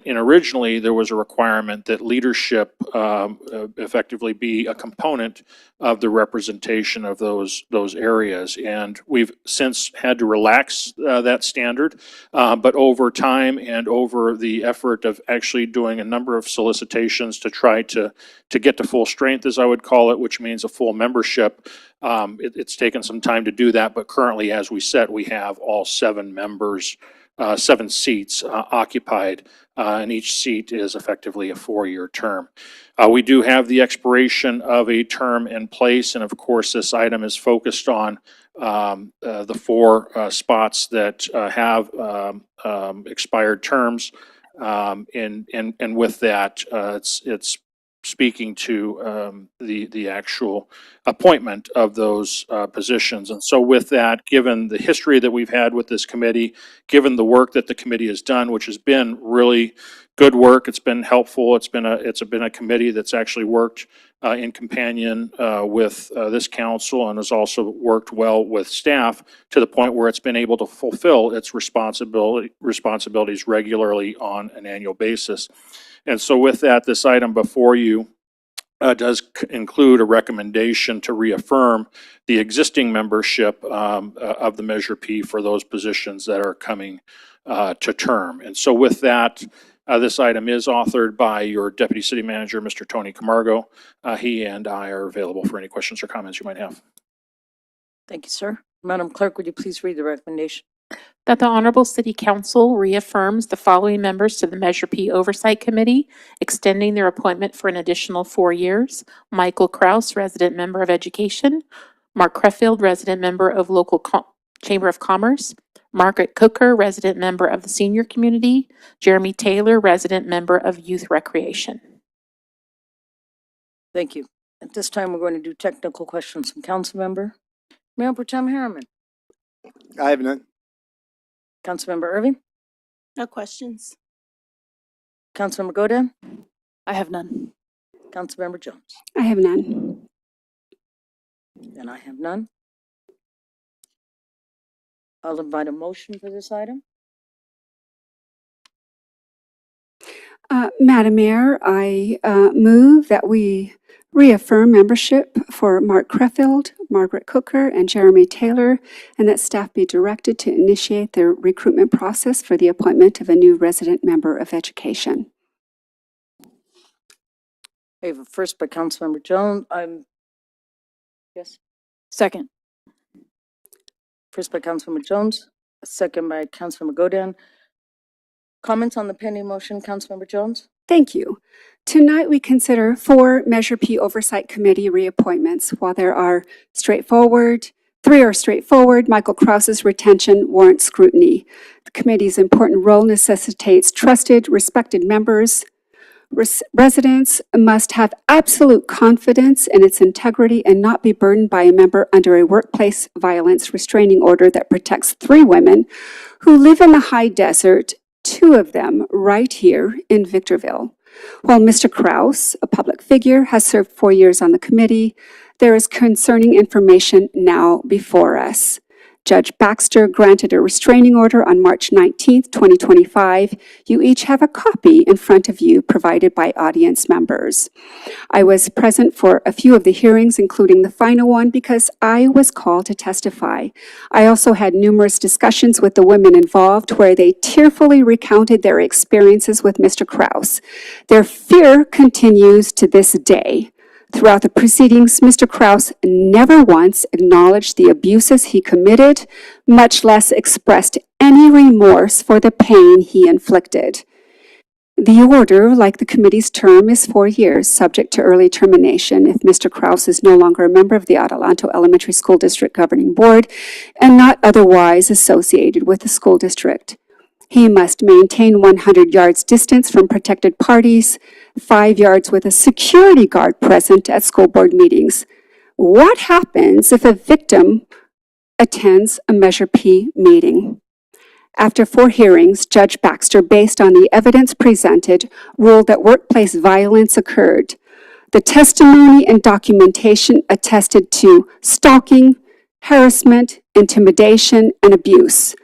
originally, there was a requirement that leadership effectively be a component of the representation of those areas. And we've since had to relax that standard, but over time and over the effort of actually doing a number of solicitations to try to get to full strength, as I would call it, which means a full membership, it's taken some time to do that. But currently, as we said, we have all 7 members, 7 seats occupied, and each seat is effectively a 4-year term. We do have the expiration of a term in place, and of course, this item is focused on the 4 spots that have expired terms, and with that, it's speaking to the actual appointment of those positions. And so with that, given the history that we've had with this committee, given the work that the committee has done, which has been really good work, it's been helpful, it's been a committee that's actually worked in companion with this council, and has also worked well with staff to the point where it's been able to fulfill its responsibilities regularly on an annual basis. And so with that, this item before you does include a recommendation to reaffirm the existing membership of the Measure P for those positions that are coming to term. And so with that, This item is authored by your Deputy City Manager, Mr. Tony Camargo. He and I are available for any questions or comments you might have. Thank you, sir. Madam Clerk, would you please read the recommendation? That the Honorable City Council reaffirms the following members to the Measure P Oversight Committee, extending their appointment for an additional 4 years. Michael Kraus, Resident Member of Education. Mark Creffield, Resident Member of Local Chamber of Commerce. Margaret Cooker, Resident Member of the Senior Community. Jeremy Taylor, Resident Member of Youth Recreation. Thank you. At this time, we're going to do technical questions from council member. Mayor Pro Tem Harriman. I have none. Councilmember Irving. No questions. Councilmember Godin. I have none. Councilmember Jones. I have none. And I have none. I'll invite a motion for this item. Madam Mayor, I move that we reaffirm membership for Mark Creffield, Margaret Cooker, and Jeremy Taylor, and that staff be directed to initiate the recruitment process for the appointment of a new resident member of education. I have a first by Councilmember Jones. Yes. Second. First by Councilmember Jones, a second by Councilmember Godin. Comments on the pending motion, Councilmember Jones? Thank you. Tonight, we consider 4 Measure P Oversight Committee reappointments. While there are 3 are straightforward, Michael Kraus's retention warrants scrutiny. The committee's important role necessitates trusted, respected members. Residents must have absolute confidence in its integrity and not be burdened by a member under a workplace violence restraining order that protects 3 women who live in the high desert, 2 of them right here in Victorville. While Mr. Kraus, a public figure, has served 4 years on the committee, there is concerning information now before us. Judge Baxter granted a restraining order on March 19th, 2025. You each have a copy in front of you provided by audience members. I was present for a few of the hearings, including the final one, because I was called to testify. I also had numerous discussions with the women involved where they tearfully recounted their experiences with Mr. Kraus. Their fear continues to this day. Throughout the proceedings, Mr. Kraus never once acknowledged the abuses he committed, much less expressed any remorse for the pain he inflicted. The order, like the committee's term, is 4 years, subject to early termination if Mr. Kraus is no longer a member of the Adelanto Elementary School District Governing Board and not otherwise associated with the school district. He must maintain 100 yards distance from protected parties, 5 yards with a security guard present at school board meetings. What happens if a victim attends a Measure P meeting? After 4 hearings, Judge Baxter, based on the evidence presented, ruled that workplace violence occurred. The testimony and documentation attested to stalking, harassment, intimidation, and abuse.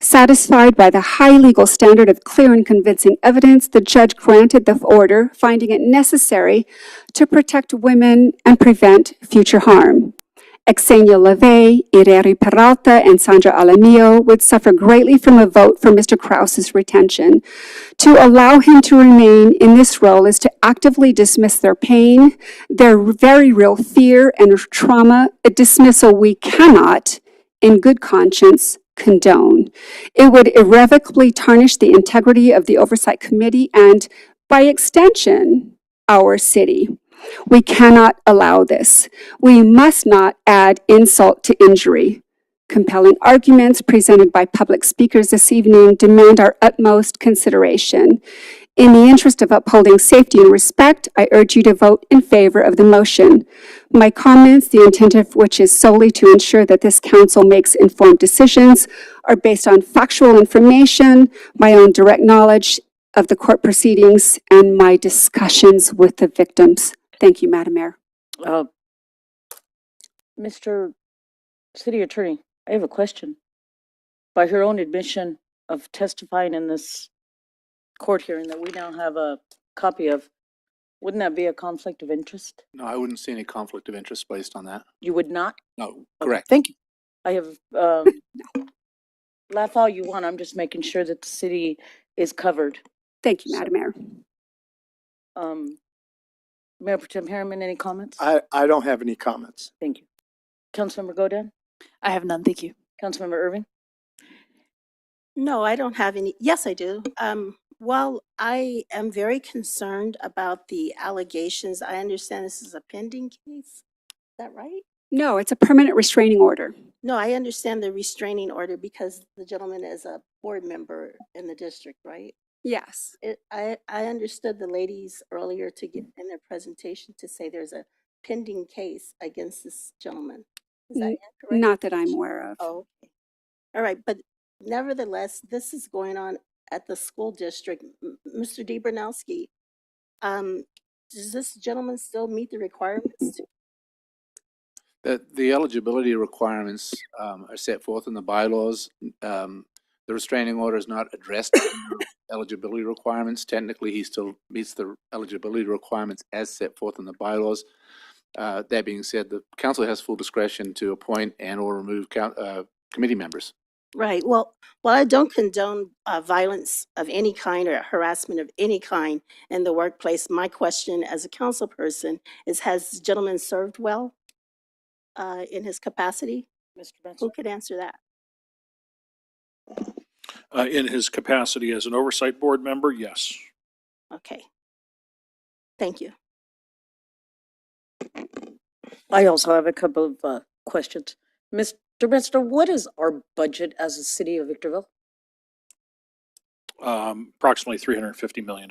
Satisfied by the high legal standard of clear and convincing evidence, the judge granted the order, finding it necessary to protect women and prevent future harm. Xenia LaVey, Ireri Peralta, and Sandra Alamillo would suffer greatly from a vote for Mr. Kraus's retention. To allow him to remain in this role is to actively dismiss their pain, their very real fear and trauma, a dismissal we cannot, in good conscience, condone. It would irrevocably tarnish the integrity of the Oversight Committee and, by extension, our city. We cannot allow this. We must not add insult to injury. Compelling arguments presented by public speakers this evening demand our utmost consideration. In the interest of upholding safety and respect, I urge you to vote in favor of the motion. My comments, the intent of which is solely to ensure that this council makes informed decisions, are based on factual information, my own direct knowledge of the court proceedings, and my discussions with the victims. Thank you, Madam Mayor. Mr. City Attorney, I have a question. By her own admission of testifying in this court hearing that we now have a copy of, wouldn't that be a conflict of interest? No, I wouldn't see any conflict of interest based on that. You would not? No, Okay, correct. thank you. I have, laugh all you want, I'm just making sure that the city is covered Thank you, Madam Mayor. Mayor Pro Tem Harriman, any comments? I don't have any comments. Thank you. Councilmember Godin? I have none, thank you. Councilmember Irving? No, I don't have any. Yes, I do. Well, I am very concerned about the allegations. I understand this is a pending case. Is that right? No, it's a permanent restraining order. No, I understand the restraining order because the gentleman is a board member in the district, right? Yes. I understood the ladies earlier to get in their presentation to say there's a pending case against this gentleman. Is that N- incorrect? Not that I'm aware of. Oh, okay. All right, but nevertheless, this is going on at the school district. Mr. DeBernowski, does this gentleman still meet the requirements? The eligibility requirements are set forth in the bylaws. The restraining order is not addressed in the eligibility requirements. Technically, he still meets the eligibility requirements as set forth in the bylaws. That being said, the council has full discretion to appoint and or remove committee members. Right. Well, I don't condone violence of any kind or harassment of any kind in the workplace. My question as a council person is, has the gentleman served well in his capacity? Mr. Benson? Who could answer that? In his capacity as an oversight board member, yes. Okay. Thank you. I also have a couple of questions. Mr. Benson, what is our budget as a city of Victorville? Approximately $350 million.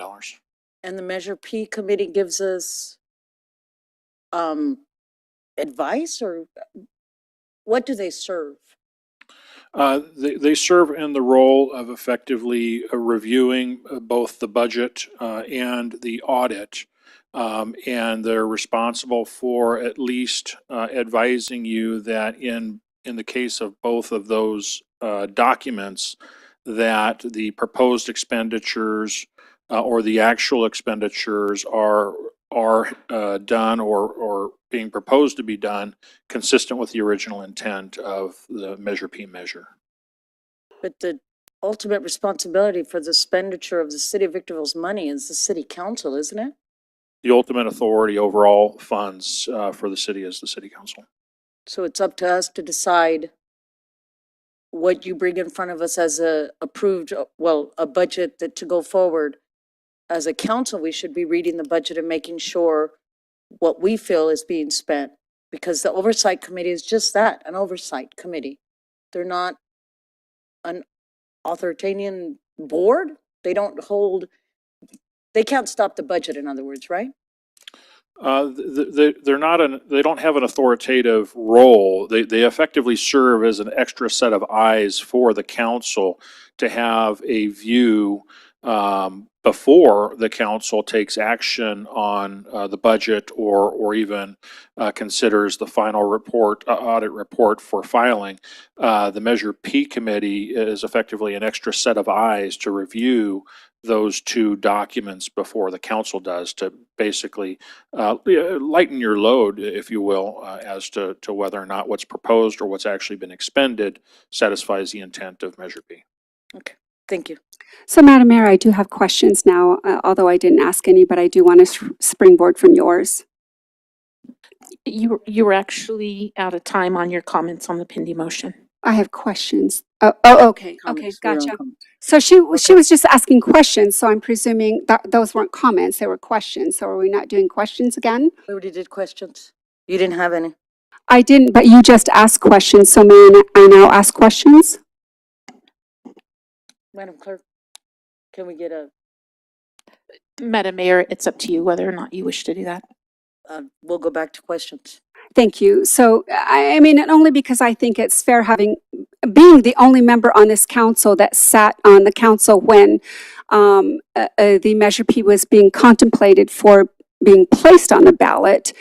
And the Measure P committee gives us advice, or what do they serve? They serve in the role of effectively reviewing both the budget and the audit. And they're responsible for at least advising you that in the case of both of those documents, that the proposed expenditures or the actual expenditures are done or being proposed to be done consistent with the original intent of the Measure P measure. But the ultimate responsibility for the expenditure of the city of Victorville's money is the city council, isn't it? The ultimate authority over all funds for the city is the city council. So it's up to us to decide what you bring in front of us as a approved, a budget that to go forward. As a council, we should be reading the budget and making sure what we feel is being spent, because the oversight committee is just that, an oversight committee. They're not an authoritarian board. They can't stop the budget, in other words, right? They're not they don't have an authoritative role. They effectively serve as an extra set of eyes for the council to have a view before the council takes action on the budget or even considers the final report, audit report for filing. The Measure P committee is effectively an extra set of eyes to review those two documents before the council does, to basically lighten your load, if you will, as to whether or not what's proposed or what's actually been expended satisfies the intent of Measure B. Okay, thank you. So, Madam Mayor, I do have questions now, although I didn't ask any, but I do want to springboard from yours. You were actually out of time on your comments on the pending motion. I have questions. Okay, Comments, we're on gotcha. comments. So she was just asking questions, so I'm presuming that those weren't comments, they were questions. So are we not doing questions again? We already did questions. You didn't have any. I didn't, but you just asked questions, so may I now ask questions? Madam Clerk, can we get a, Madam Mayor, it's up to you whether or not you wish to do that. we'll go back to questions. Thank you. So, I mean, and only because I think it's fair being the only member on this council that sat on the council when the Measure P was being contemplated for being placed on the ballot.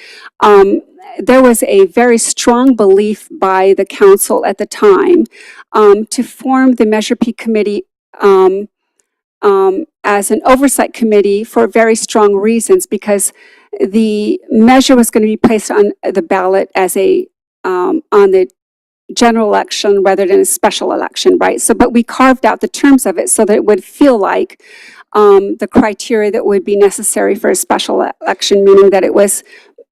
There was a very strong belief by the council at the time to form the Measure P committee as an oversight committee for very strong reasons, because the measure was going to be placed on the ballot as on the general election rather than a special election, right? So, but we carved out the terms of it so that it would feel like the criteria that would be necessary for a special election, meaning that it was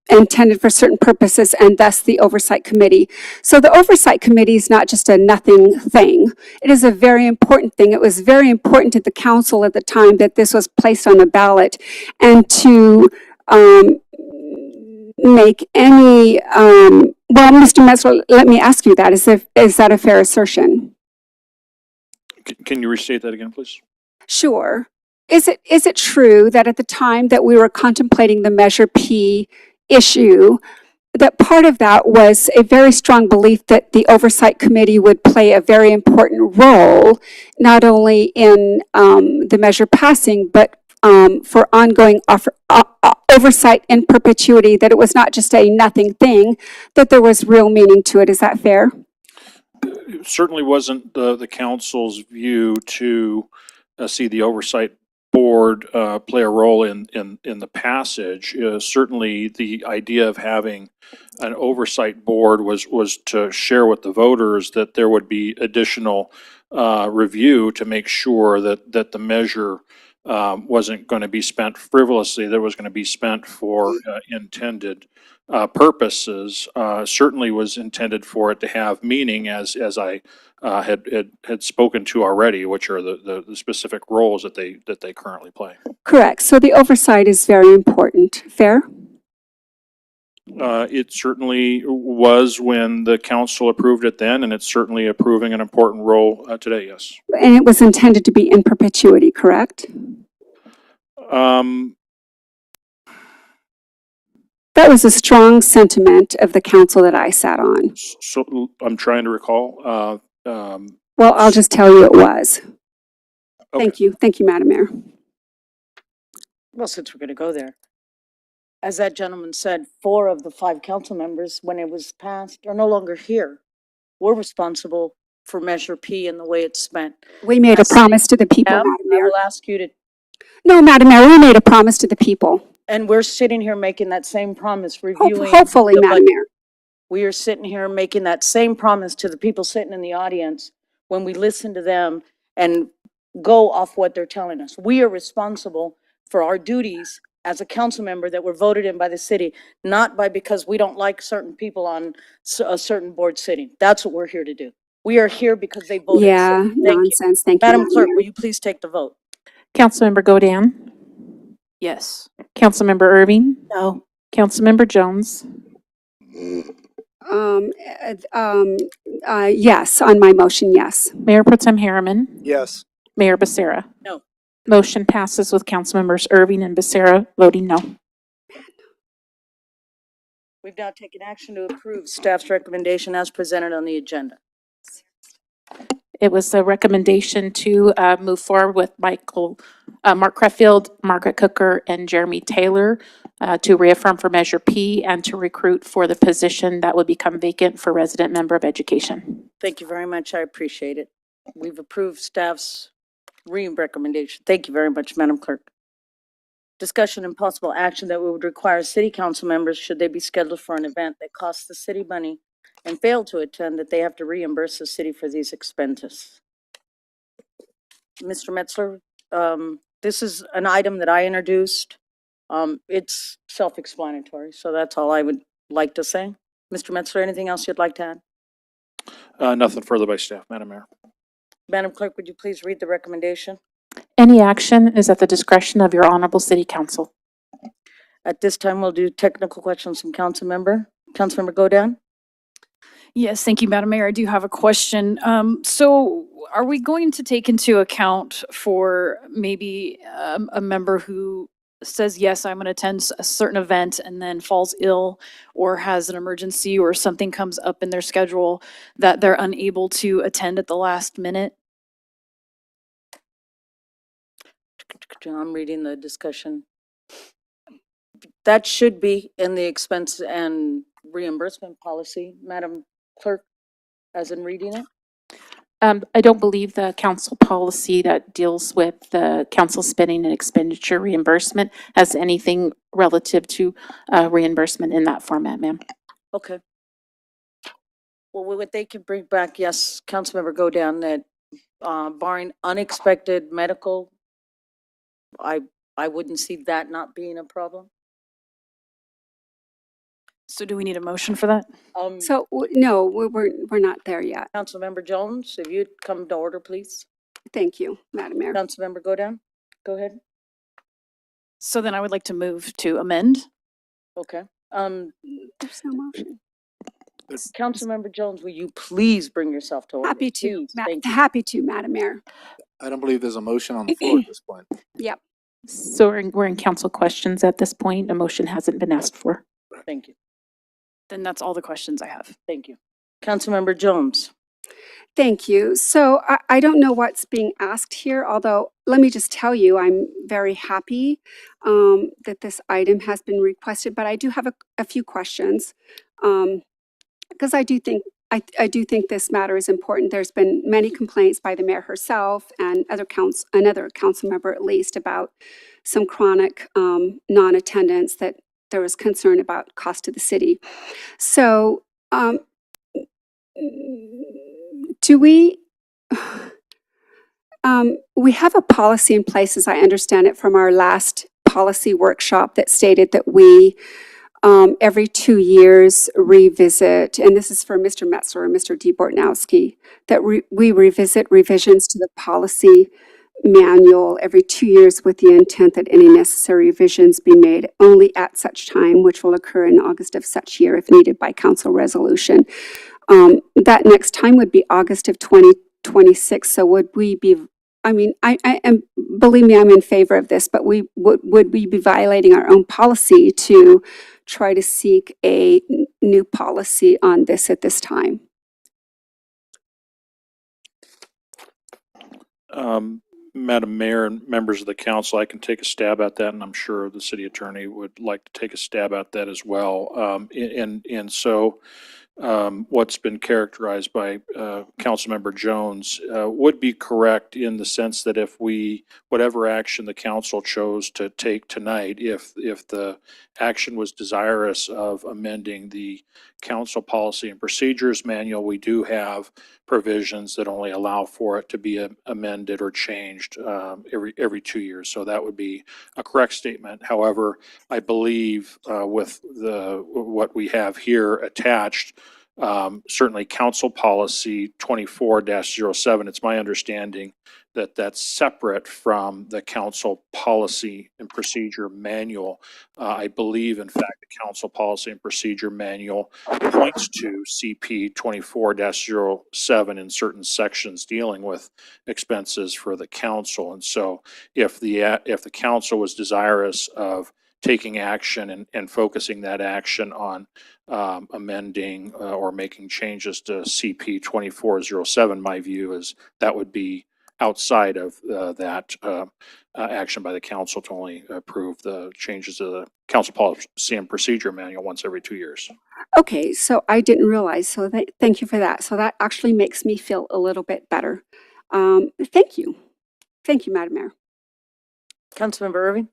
intended for certain purposes, and thus the oversight committee. So the oversight committee is not just a nothing thing. It is a very important thing. It was very important to the council at the time that this was placed on the ballot, and to make any, well, Mr. Metzler, let me ask you that. Is that a fair assertion? Can you restate that again, please? Sure. Is it true that at the time that we were contemplating the Measure P issue, that part of that was a very strong belief that the Oversight Committee would play a very important role, not only in the measure passing, but for ongoing oversight in perpetuity, that it was not just a nothing thing, that there was real meaning to it. Is that fair? It certainly wasn't the council's view to see the oversight board play a role in the passage. Certainly, the idea of having an oversight board was to share with the voters that there would be additional review to make sure that the measure wasn't going to be spent frivolously, that it was going to be spent for intended purposes. Certainly was intended for it to have meaning, as I had spoken to already, which are the specific roles that they currently play. Correct. So the oversight is very important. Fair? It certainly was when the council approved it then, and it's certainly approving an important role today, yes. And it was intended to be in perpetuity, correct? That was a strong sentiment of the council that I sat on. So I'm trying to recall. Well, I'll just tell you it was. Okay. Thank you. Thank you, Madam Mayor. Well, since we're going to go there, as that gentleman said, 4 of the 5 council members, when it was passed, are no longer here. We're responsible for Measure P and the way it's spent. We made a promise to the people, Ma'am, Madam I Mayor. will ask you to, No, Madam Mayor, we made a promise to the people. and we're sitting here making that same promise, reviewing. Hopefully, the Madam budget. Mayor. We are sitting here making that same promise to the people sitting in the audience when we listen to them and go off what they're telling us. We are responsible for our duties as a council member that were voted in by the city, not by because we don't like certain people on a certain board sitting. That's what we're here to do. We are here because they voted. Yeah, us in. Thank you. nonsense. Thank you, Madam Madam Clerk, Mayor. will you please take the vote? Councilmember Godin, Yes. Councilmember Irving, No. Councilmember Jones, Yes, on my motion, yes. Mayor Pro Tem Harriman, Yes. Mayor Becerra. No. Motion passes with Councilmembers Irving and Becerra voting no. We've now taken action to approve staff's recommendation as presented on the agenda. It was a recommendation to move forward with Mark Creffield, Margaret Cooker, and Jeremy Taylor to reaffirm for Measure P and to recruit for the position that would become vacant for resident member of education. Thank you very much. I appreciate it. We've approved staff's recommendation. Thank you very much, Madam Clerk. Discussion and possible action that would require city council members, should they be scheduled for an event that costs the city money and fail to attend, that they have to reimburse the city for these expenses. Mr. Metzler, this is an item that I introduced. It's self-explanatory, so that's all I would like to say. Mr. Metzler, anything else you'd like to add? Nothing further by staff, Madam Mayor. Madam Clerk, would you please read the recommendation? Any action is at the discretion of your honorable city council. At this time, we'll do technical questions from Councilmember Godin. Yes, thank you, Madam Mayor. I do have a question. So are we going to take into account for maybe a member who says, yes, I'm going to attend a certain event and then falls ill or has an emergency or something comes up in their schedule that they're unable to attend at the last minute? I'm reading the discussion. That should be in the expense and reimbursement policy, Madam Clerk, as in reading it. I don't believe the council policy that deals with the council spending and expenditure reimbursement has anything relative to reimbursement in that format, ma'am. Okay. Well, what they can bring back, yes, Councilmember Godin, that barring unexpected medical I wouldn't see that not being a problem. So do we need a motion for that? So, no, we're not there yet. Councilmember Jones, if you'd come to order, please. Thank you, Madam Mayor. Councilmember Godin, go ahead. So then I would like to move to amend. Okay. There's no motion. Councilmember Jones, will you please bring yourself to order? Happy to, Please, thank you. happy to, Madam Mayor. I don't believe there's a motion on the floor at this point. Yep. So we're in council questions at this point. A motion hasn't been asked for. Thank you. Then that's all the questions I have. Thank you. Councilmember Jones. Thank you. So I don't know what's being asked here, although let me just tell you, I'm very happy that this item has been requested, but I do have a few questions because I do think this matter is important. There's been many complaints by the mayor herself and another council member at least about some chronic non-attendance that there was concern about cost to the city. So do we have a policy in place, as I understand it from our last policy workshop, that stated that we every 2 years revisit, and this is for Mr. Metzler and Mr. D. Bortnowski, that we revisit revisions to the policy manual every 2 years with the intent that any necessary revisions be made only at such time, which will occur in August of such year if needed by council resolution. That next time would be August of 2026. So would we be, I mean, I am, believe me, I'm in favor of this, but would we be violating our own policy to try to seek a new policy on this at this time? Madam Mayor and members of the council, I can take a stab at that, and I'm sure the city attorney would like to take a stab at that as well. So what's been characterized by Councilmember Jones would be correct in the sense that if whatever action the council chose to take tonight, if the action was desirous of amending the council policy and procedures manual, we do have provisions that only allow for it to be amended or changed every 2 years. So that would be a correct statement. However, I believe with what we have here attached, certainly council policy 24-07, it's my understanding that that's separate from the council policy and procedure manual. I believe, in fact, the council policy and procedure manual points to CP 24-07 in certain sections dealing with expenses for the council. And so if the council was desirous of taking action and focusing that action on amending or making changes to CP 24-07, my view is that would be outside of that action by the council to only approve the changes to the council policy and procedure manual once every 2 years. Okay, so I didn't realize, so thank you for that. So that actually makes me feel a little bit better. Thank you. Thank you, Madam Mayor. Councilmember Irving?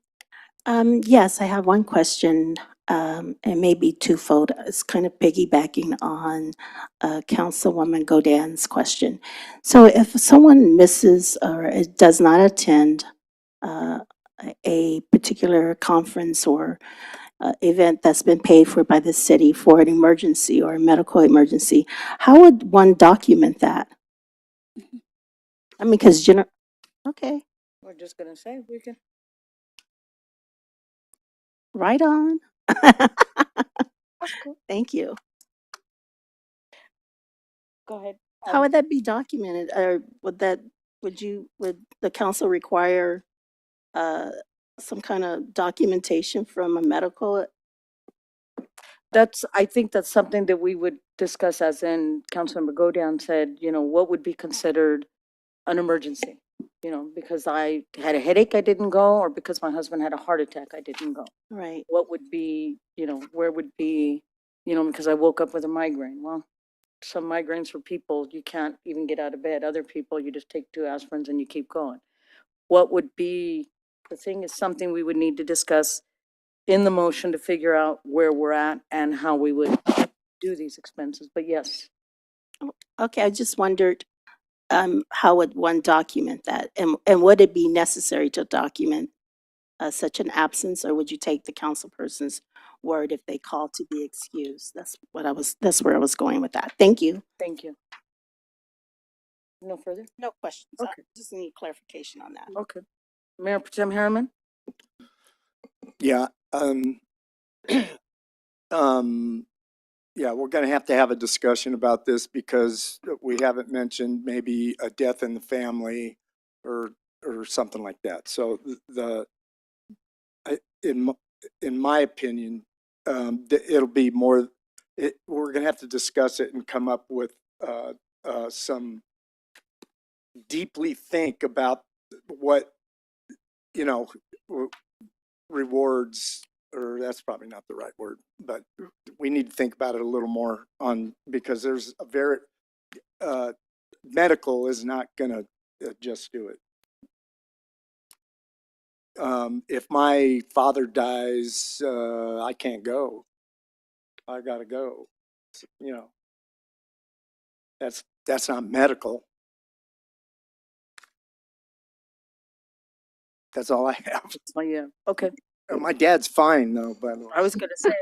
Yes, I have one question, and maybe twofold. It's kind of piggybacking on Councilwoman Godin's question. So if someone misses or does not attend a particular conference or event that's been paid for by the city for an emergency or a medical emergency, how would one document that? I mean, because okay, We're just going to say we can. right on. Thank you. Go ahead. How would that be documented? Or would the council require some kind of documentation from a medical? I think that's something that we would discuss, as in Councilmember Godin said, what would be considered an emergency? Because I had a headache, I didn't go, or because my husband had a heart attack, I didn't go. Right. What would be, where would be, because I woke up with a migraine. Well, some migraines for people, you can't even get out of bed. Other people, you just take 2 aspirins and you keep going. What would be, the thing is something we would need to discuss in the motion to figure out where we're at and how we would do these expenses. But yes. Okay, I just wondered, how would one document that? And would it be necessary to document such an absence, or would you take the councilperson's word if they call to be excused? That's where I was going with that. Thank you. Thank you. No further? No questions. I Okay. just need clarification on that. Okay. Mayor Pro Tem Harriman? Yeah, yeah, we're gonna have to have a discussion about this because we haven't mentioned maybe a death in the family or something like that. So in my opinion, it'll be more, we're gonna have to discuss it and come up with, some deeply think about what, rewards, or that's probably not the right word, but we need to think about it a little more because there's a very, medical is not gonna just do it. If my father dies, I can't go. I gotta go. That's not medical. That's all I have. Oh, yeah. Okay. My dad's fine though, but I was gonna say.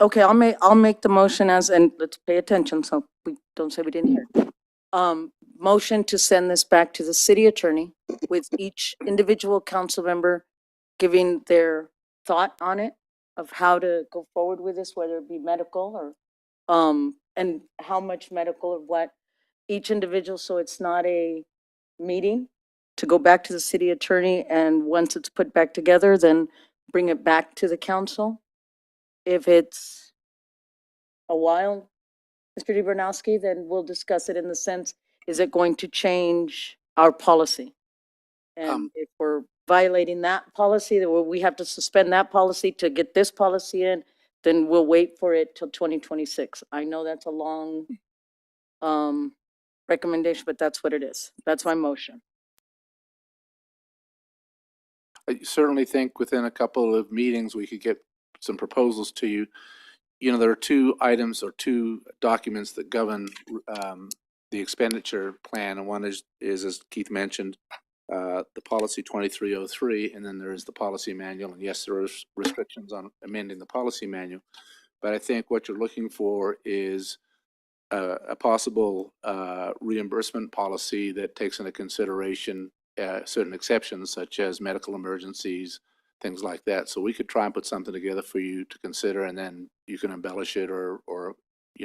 Okay, I'll make the motion and let's pay attention so we don't say we didn't hear. Motion to send this back to the city attorney with each individual council member giving their thought on it of how to go forward with this, whether it be medical or, and how much medical or what each individual, so it's not a meeting, to go back to the city attorney, and once it's put back together, then bring it back to the council. If it's a while, Mr. DeBernowski, then we'll discuss it in the sense, is it going to change our policy? And if we're violating that policy, then we have to suspend that policy to get this policy in, then we'll wait for it till 2026. I know that's a long recommendation, but that's what it is. That's my motion. I certainly think within a couple of meetings, we could get some proposals to you. There are two items or two documents that govern the expenditure plan, and one is as Keith mentioned, the policy 2303, and then there is the policy manual. And yes, there are restrictions on amending the policy manual, but I think what you're looking for is a possible reimbursement policy that takes into consideration certain exceptions such as medical emergencies, things like that. So we could try and put something together for you to consider, and then you can embellish it or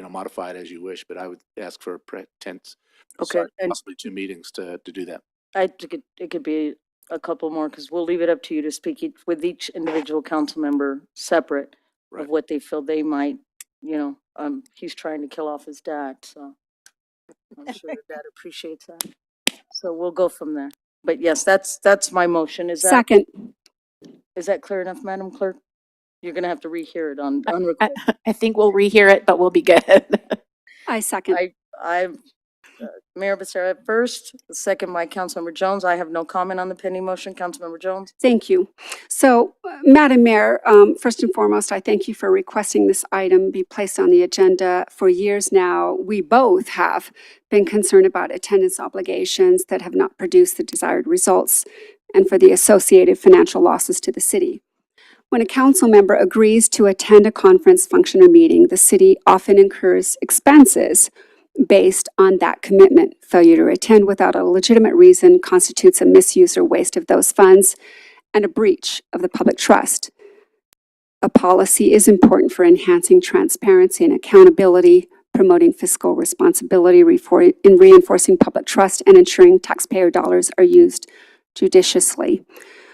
modify it as you wish. But I would ask for possibly 2 meetings to do that. I think it could be a couple more, because we'll leave it up to you to speak with each individual council member separate of what they feel they might, he's trying to kill off his dad, so I'm sure your dad appreciates that. So we'll go from there. But yes, that's my motion. Is Second. that clear enough, Madam Clerk? You're gonna have to rehear it on record. I think we'll rehear it, but we'll be good. I second. Mayor Becerra first, second by Councilmember Jones. I have no comment on the pending motion. Councilmember Jones? Thank you. So, Madam Mayor, first and foremost, I thank you for requesting this item be placed on the agenda. For years now, we both have been concerned about attendance obligations that have not produced the desired results and for the associated financial losses to the city. When a council member agrees to attend a conference, function, or meeting, the city often incurs expenses based on that commitment. Failure to attend without a legitimate reason constitutes a misuse or waste of those funds and a breach of the public trust. A policy is important for enhancing transparency and accountability, promoting fiscal responsibility, in reinforcing public trust, and ensuring taxpayer dollars are used judiciously.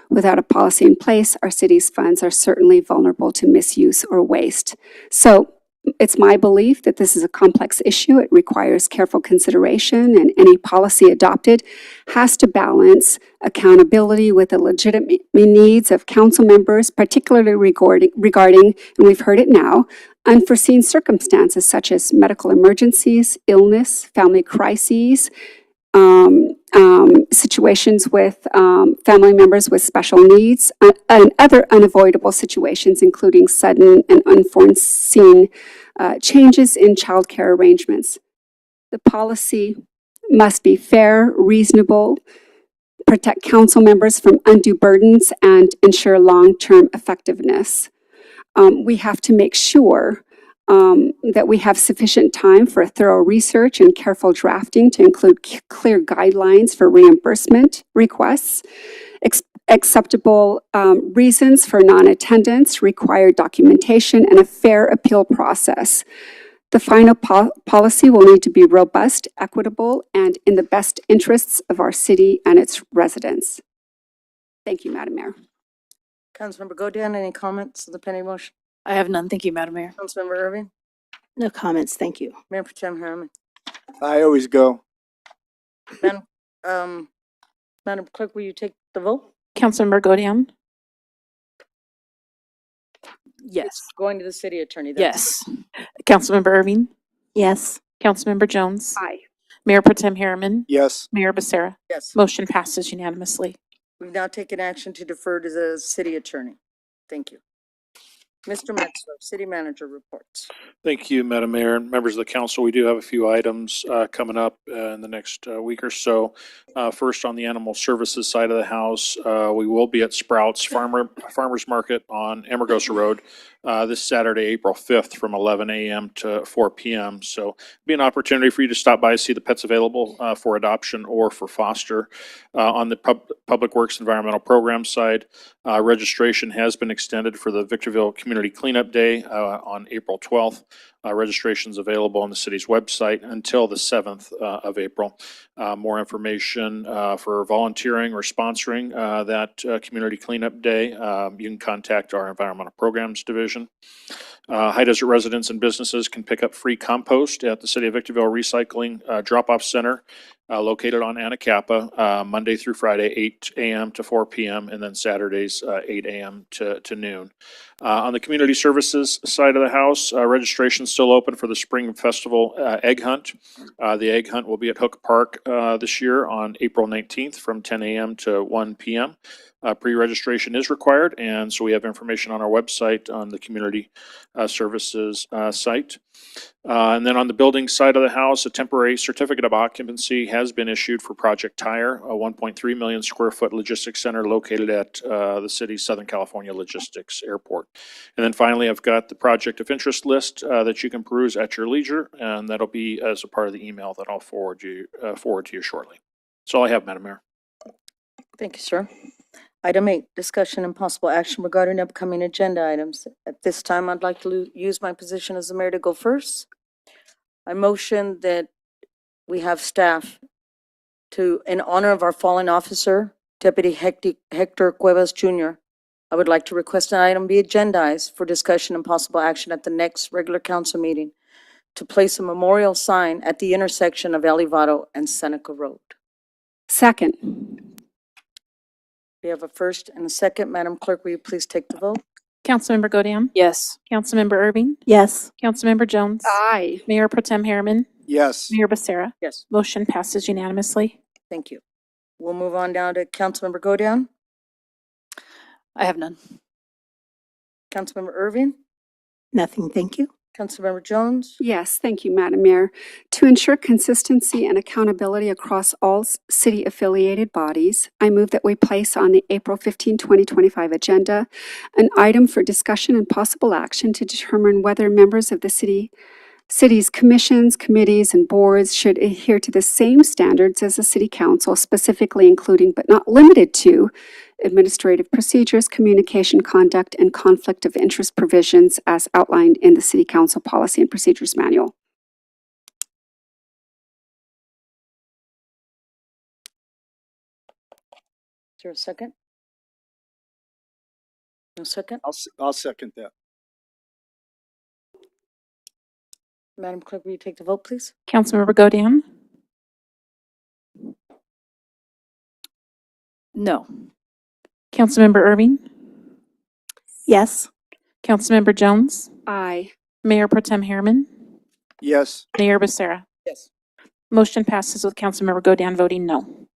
Without a policy in place, our city's funds are certainly vulnerable to misuse or waste. So, it's my belief that this is a complex issue. It requires careful consideration, and any policy adopted has to balance accountability with the legitimate needs of council members, particularly regarding, and we've heard it now, unforeseen circumstances such as medical emergencies, illness, family crises, situations with family members with special needs, and other unavoidable situations, including sudden and unforeseen changes in childcare arrangements. The policy must be fair, reasonable, protect council members from undue burdens, and ensure long-term effectiveness. We have to make sure that we have sufficient time for thorough research and careful drafting to include clear guidelines for reimbursement requests, acceptable reasons for non-attendance, required documentation, and a fair appeal process. The final policy will need to be robust, equitable, and in the best interests of our city and its residents. Thank you, Madam Mayor. Councilmember Godian, any comments on the pending motion? I have none. Thank you, Madam Mayor. Councilmember Irving? No comments, thank you. Mayor Pro Tem Harriman? I always go. Madam Clerk, will you take the vote? Councilmember Godian? Yes. Going to the city attorney. That's Yes. Councilmember Irving? Yes. Councilmember Jones? Aye. Mayor Pro Tem Harriman? Yes. Mayor Becerra? Yes. Motion passes unanimously. We've now taken action to defer to the city attorney. Thank you. Mr. Metzler, city manager reports. Thank you, Madam Mayor and members of the council. We do have a few items coming up in the next week or so. First, on the animal services side of the house, we will be at Sprouts Farmers Market on Amargosa Road this Saturday, April 5th from 11 a.m. to 4 p.m. So be an opportunity for you to stop by, see the pets available for adoption or for foster. On the Public Works Environmental Program side, registration has been extended for the Victorville Community Cleanup Day on April 12th. Registration's available on the city's website until the 7th of April. More information for volunteering or sponsoring that Community Cleanup Day, you can contact our Environmental Programs Division. High Desert residents and businesses can pick up free compost at the City of Victorville Recycling Drop-Off Center located on Anacapa, Monday through Friday, 8 a.m. to 4 p.m., and then Saturdays, 8 a.m. to noon. On the community services side of the house, registration's still open for the Spring Festival Egg Hunt. The Egg Hunt will be at Hook Park this year on April 19th from 10 a.m. to 1 p.m. Pre-registration is required, and so we have information on our website on the community services site. And then on the building side of the house, a temporary certificate of occupancy has been issued for Project Tire, a 1.3 million square foot logistics center located at the city's Southern California Logistics Airport. And then finally, I've got the project of interest list that you can peruse at your leisure, and that'll be as a part of the email that I'll forward to you shortly. That's all I have, Madam Mayor. Thank you, sir. Item 8, discussion and possible action regarding upcoming agenda items. At this time, I'd like to use my position as the mayor to go first. I motion that we have staff to, in honor of our fallen officer, Deputy Hector Cuevas Jr., I would like to request an item be agendized for discussion and possible action at the next regular council meeting to place a memorial sign at the intersection of Elevado and Seneca Road. Second. We have a first and a second. Madam Clerk, will you please take the vote? Councilmember Godian? Yes. Councilmember Irving? Yes. Councilmember Jones? Aye. Mayor Pro Tem Harriman? Yes. Mayor Becerra? Yes. Motion passes unanimously. Thank you. We'll move on down to Councilmember Godian. I have none. Councilmember Irving. Nothing, thank you. Councilmember Jones. Yes, thank you, Madam Mayor. To ensure consistency and accountability across all city-affiliated bodies, I move that we place on the April 15, 2025 agenda an item for discussion and possible action to determine whether members of the city's commissions, committees, and boards should adhere to the same standards as the City Council, specifically including but not limited to administrative procedures, communication conduct, and conflict of interest provisions as outlined in the City Council Policy and Procedures Manual. Is there a second? No second? I'll second that. Madam Clerk, will you take the vote, please? Councilmember Godian? No. Councilmember Irving? Yes. Councilmember Jones? Aye. Mayor Pro Tem Harriman? Yes. Mayor Becerra? Yes. Motion passes with Councilmember Godian voting no.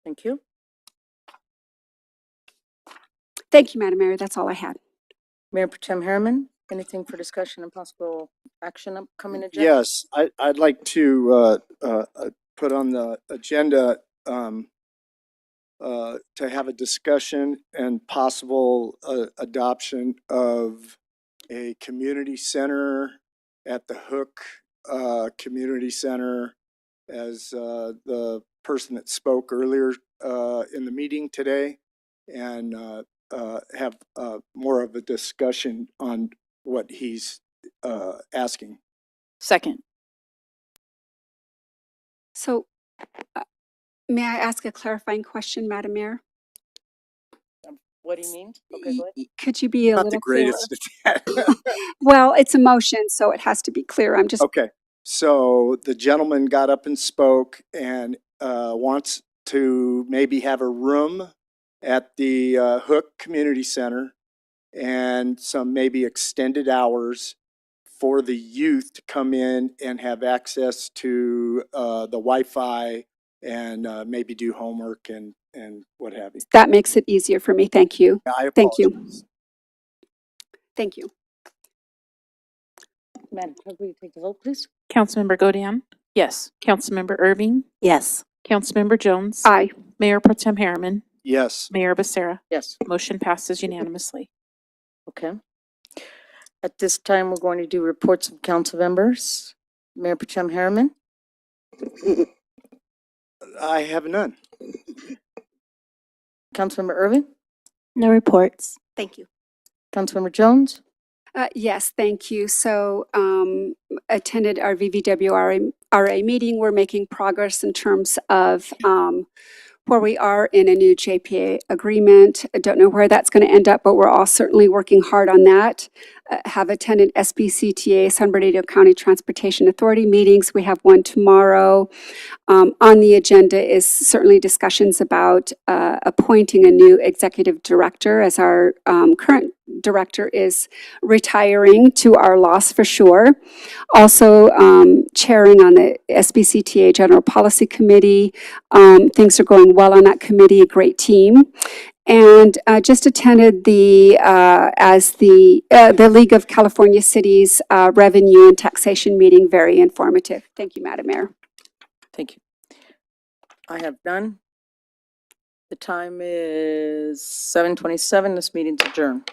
Thank you. Thank you, Madam Mayor. That's all I had. Mayor Pro Tem Harriman, anything for discussion and possible action upcoming agenda? Yes, I'd like to put on the agenda, to have a discussion and possible, adoption of a community center at the Hook, Community Center, as, the person that spoke earlier, in the meeting today, and, have, more of a discussion on what he's, asking. Second. So, uh, may I ask a clarifying question, Madam Mayor? What do you mean? Okay, go ahead. Could you be a Not the little clearer? greatest at that. Well, it's a motion, so it has to be clear. I'm just, Okay, so the gentleman got up and spoke and wants to maybe have a room at the Hook Community Center and some maybe extended hours for the youth to come in and have access to the Wi-Fi and maybe do homework and what have you. that makes it easier for me. Thank you. I Thank you. apologize. Thank you. Madam Clerk, will you take the vote, please? Councilmember Godin, Yes. Councilmember Irving, Yes. Councilmember Jones, Aye. Mayor Pro Tem Harriman, Yes. Mayor Becerra. Yes. Motion passes unanimously. Okay. At this time, we're going to do reports of council members. Mayor Pro Tem Harriman, I have none. Councilmember Irving, No reports. Thank you. Councilmember Jones, Yes, thank you. So, attended our VVWRA meeting. We're making progress in terms of, where we are in a new JPA agreement. I don't know where that's going to end up, but we're all certainly working hard on that. Have attended SBCTA, San Bernardino County Transportation Authority meetings. We have one tomorrow. On the agenda is certainly discussions about appointing a new executive director, as our current director is retiring, to our loss for sure. Also, chairing on the SBCTA General Policy Committee. Things are going well on that committee, a great team. And just attended the League of California Cities Revenue and Taxation meeting, very informative. Thank you, Madam Mayor. thank you. I have none. The time is 7:27. This meeting's adjourned.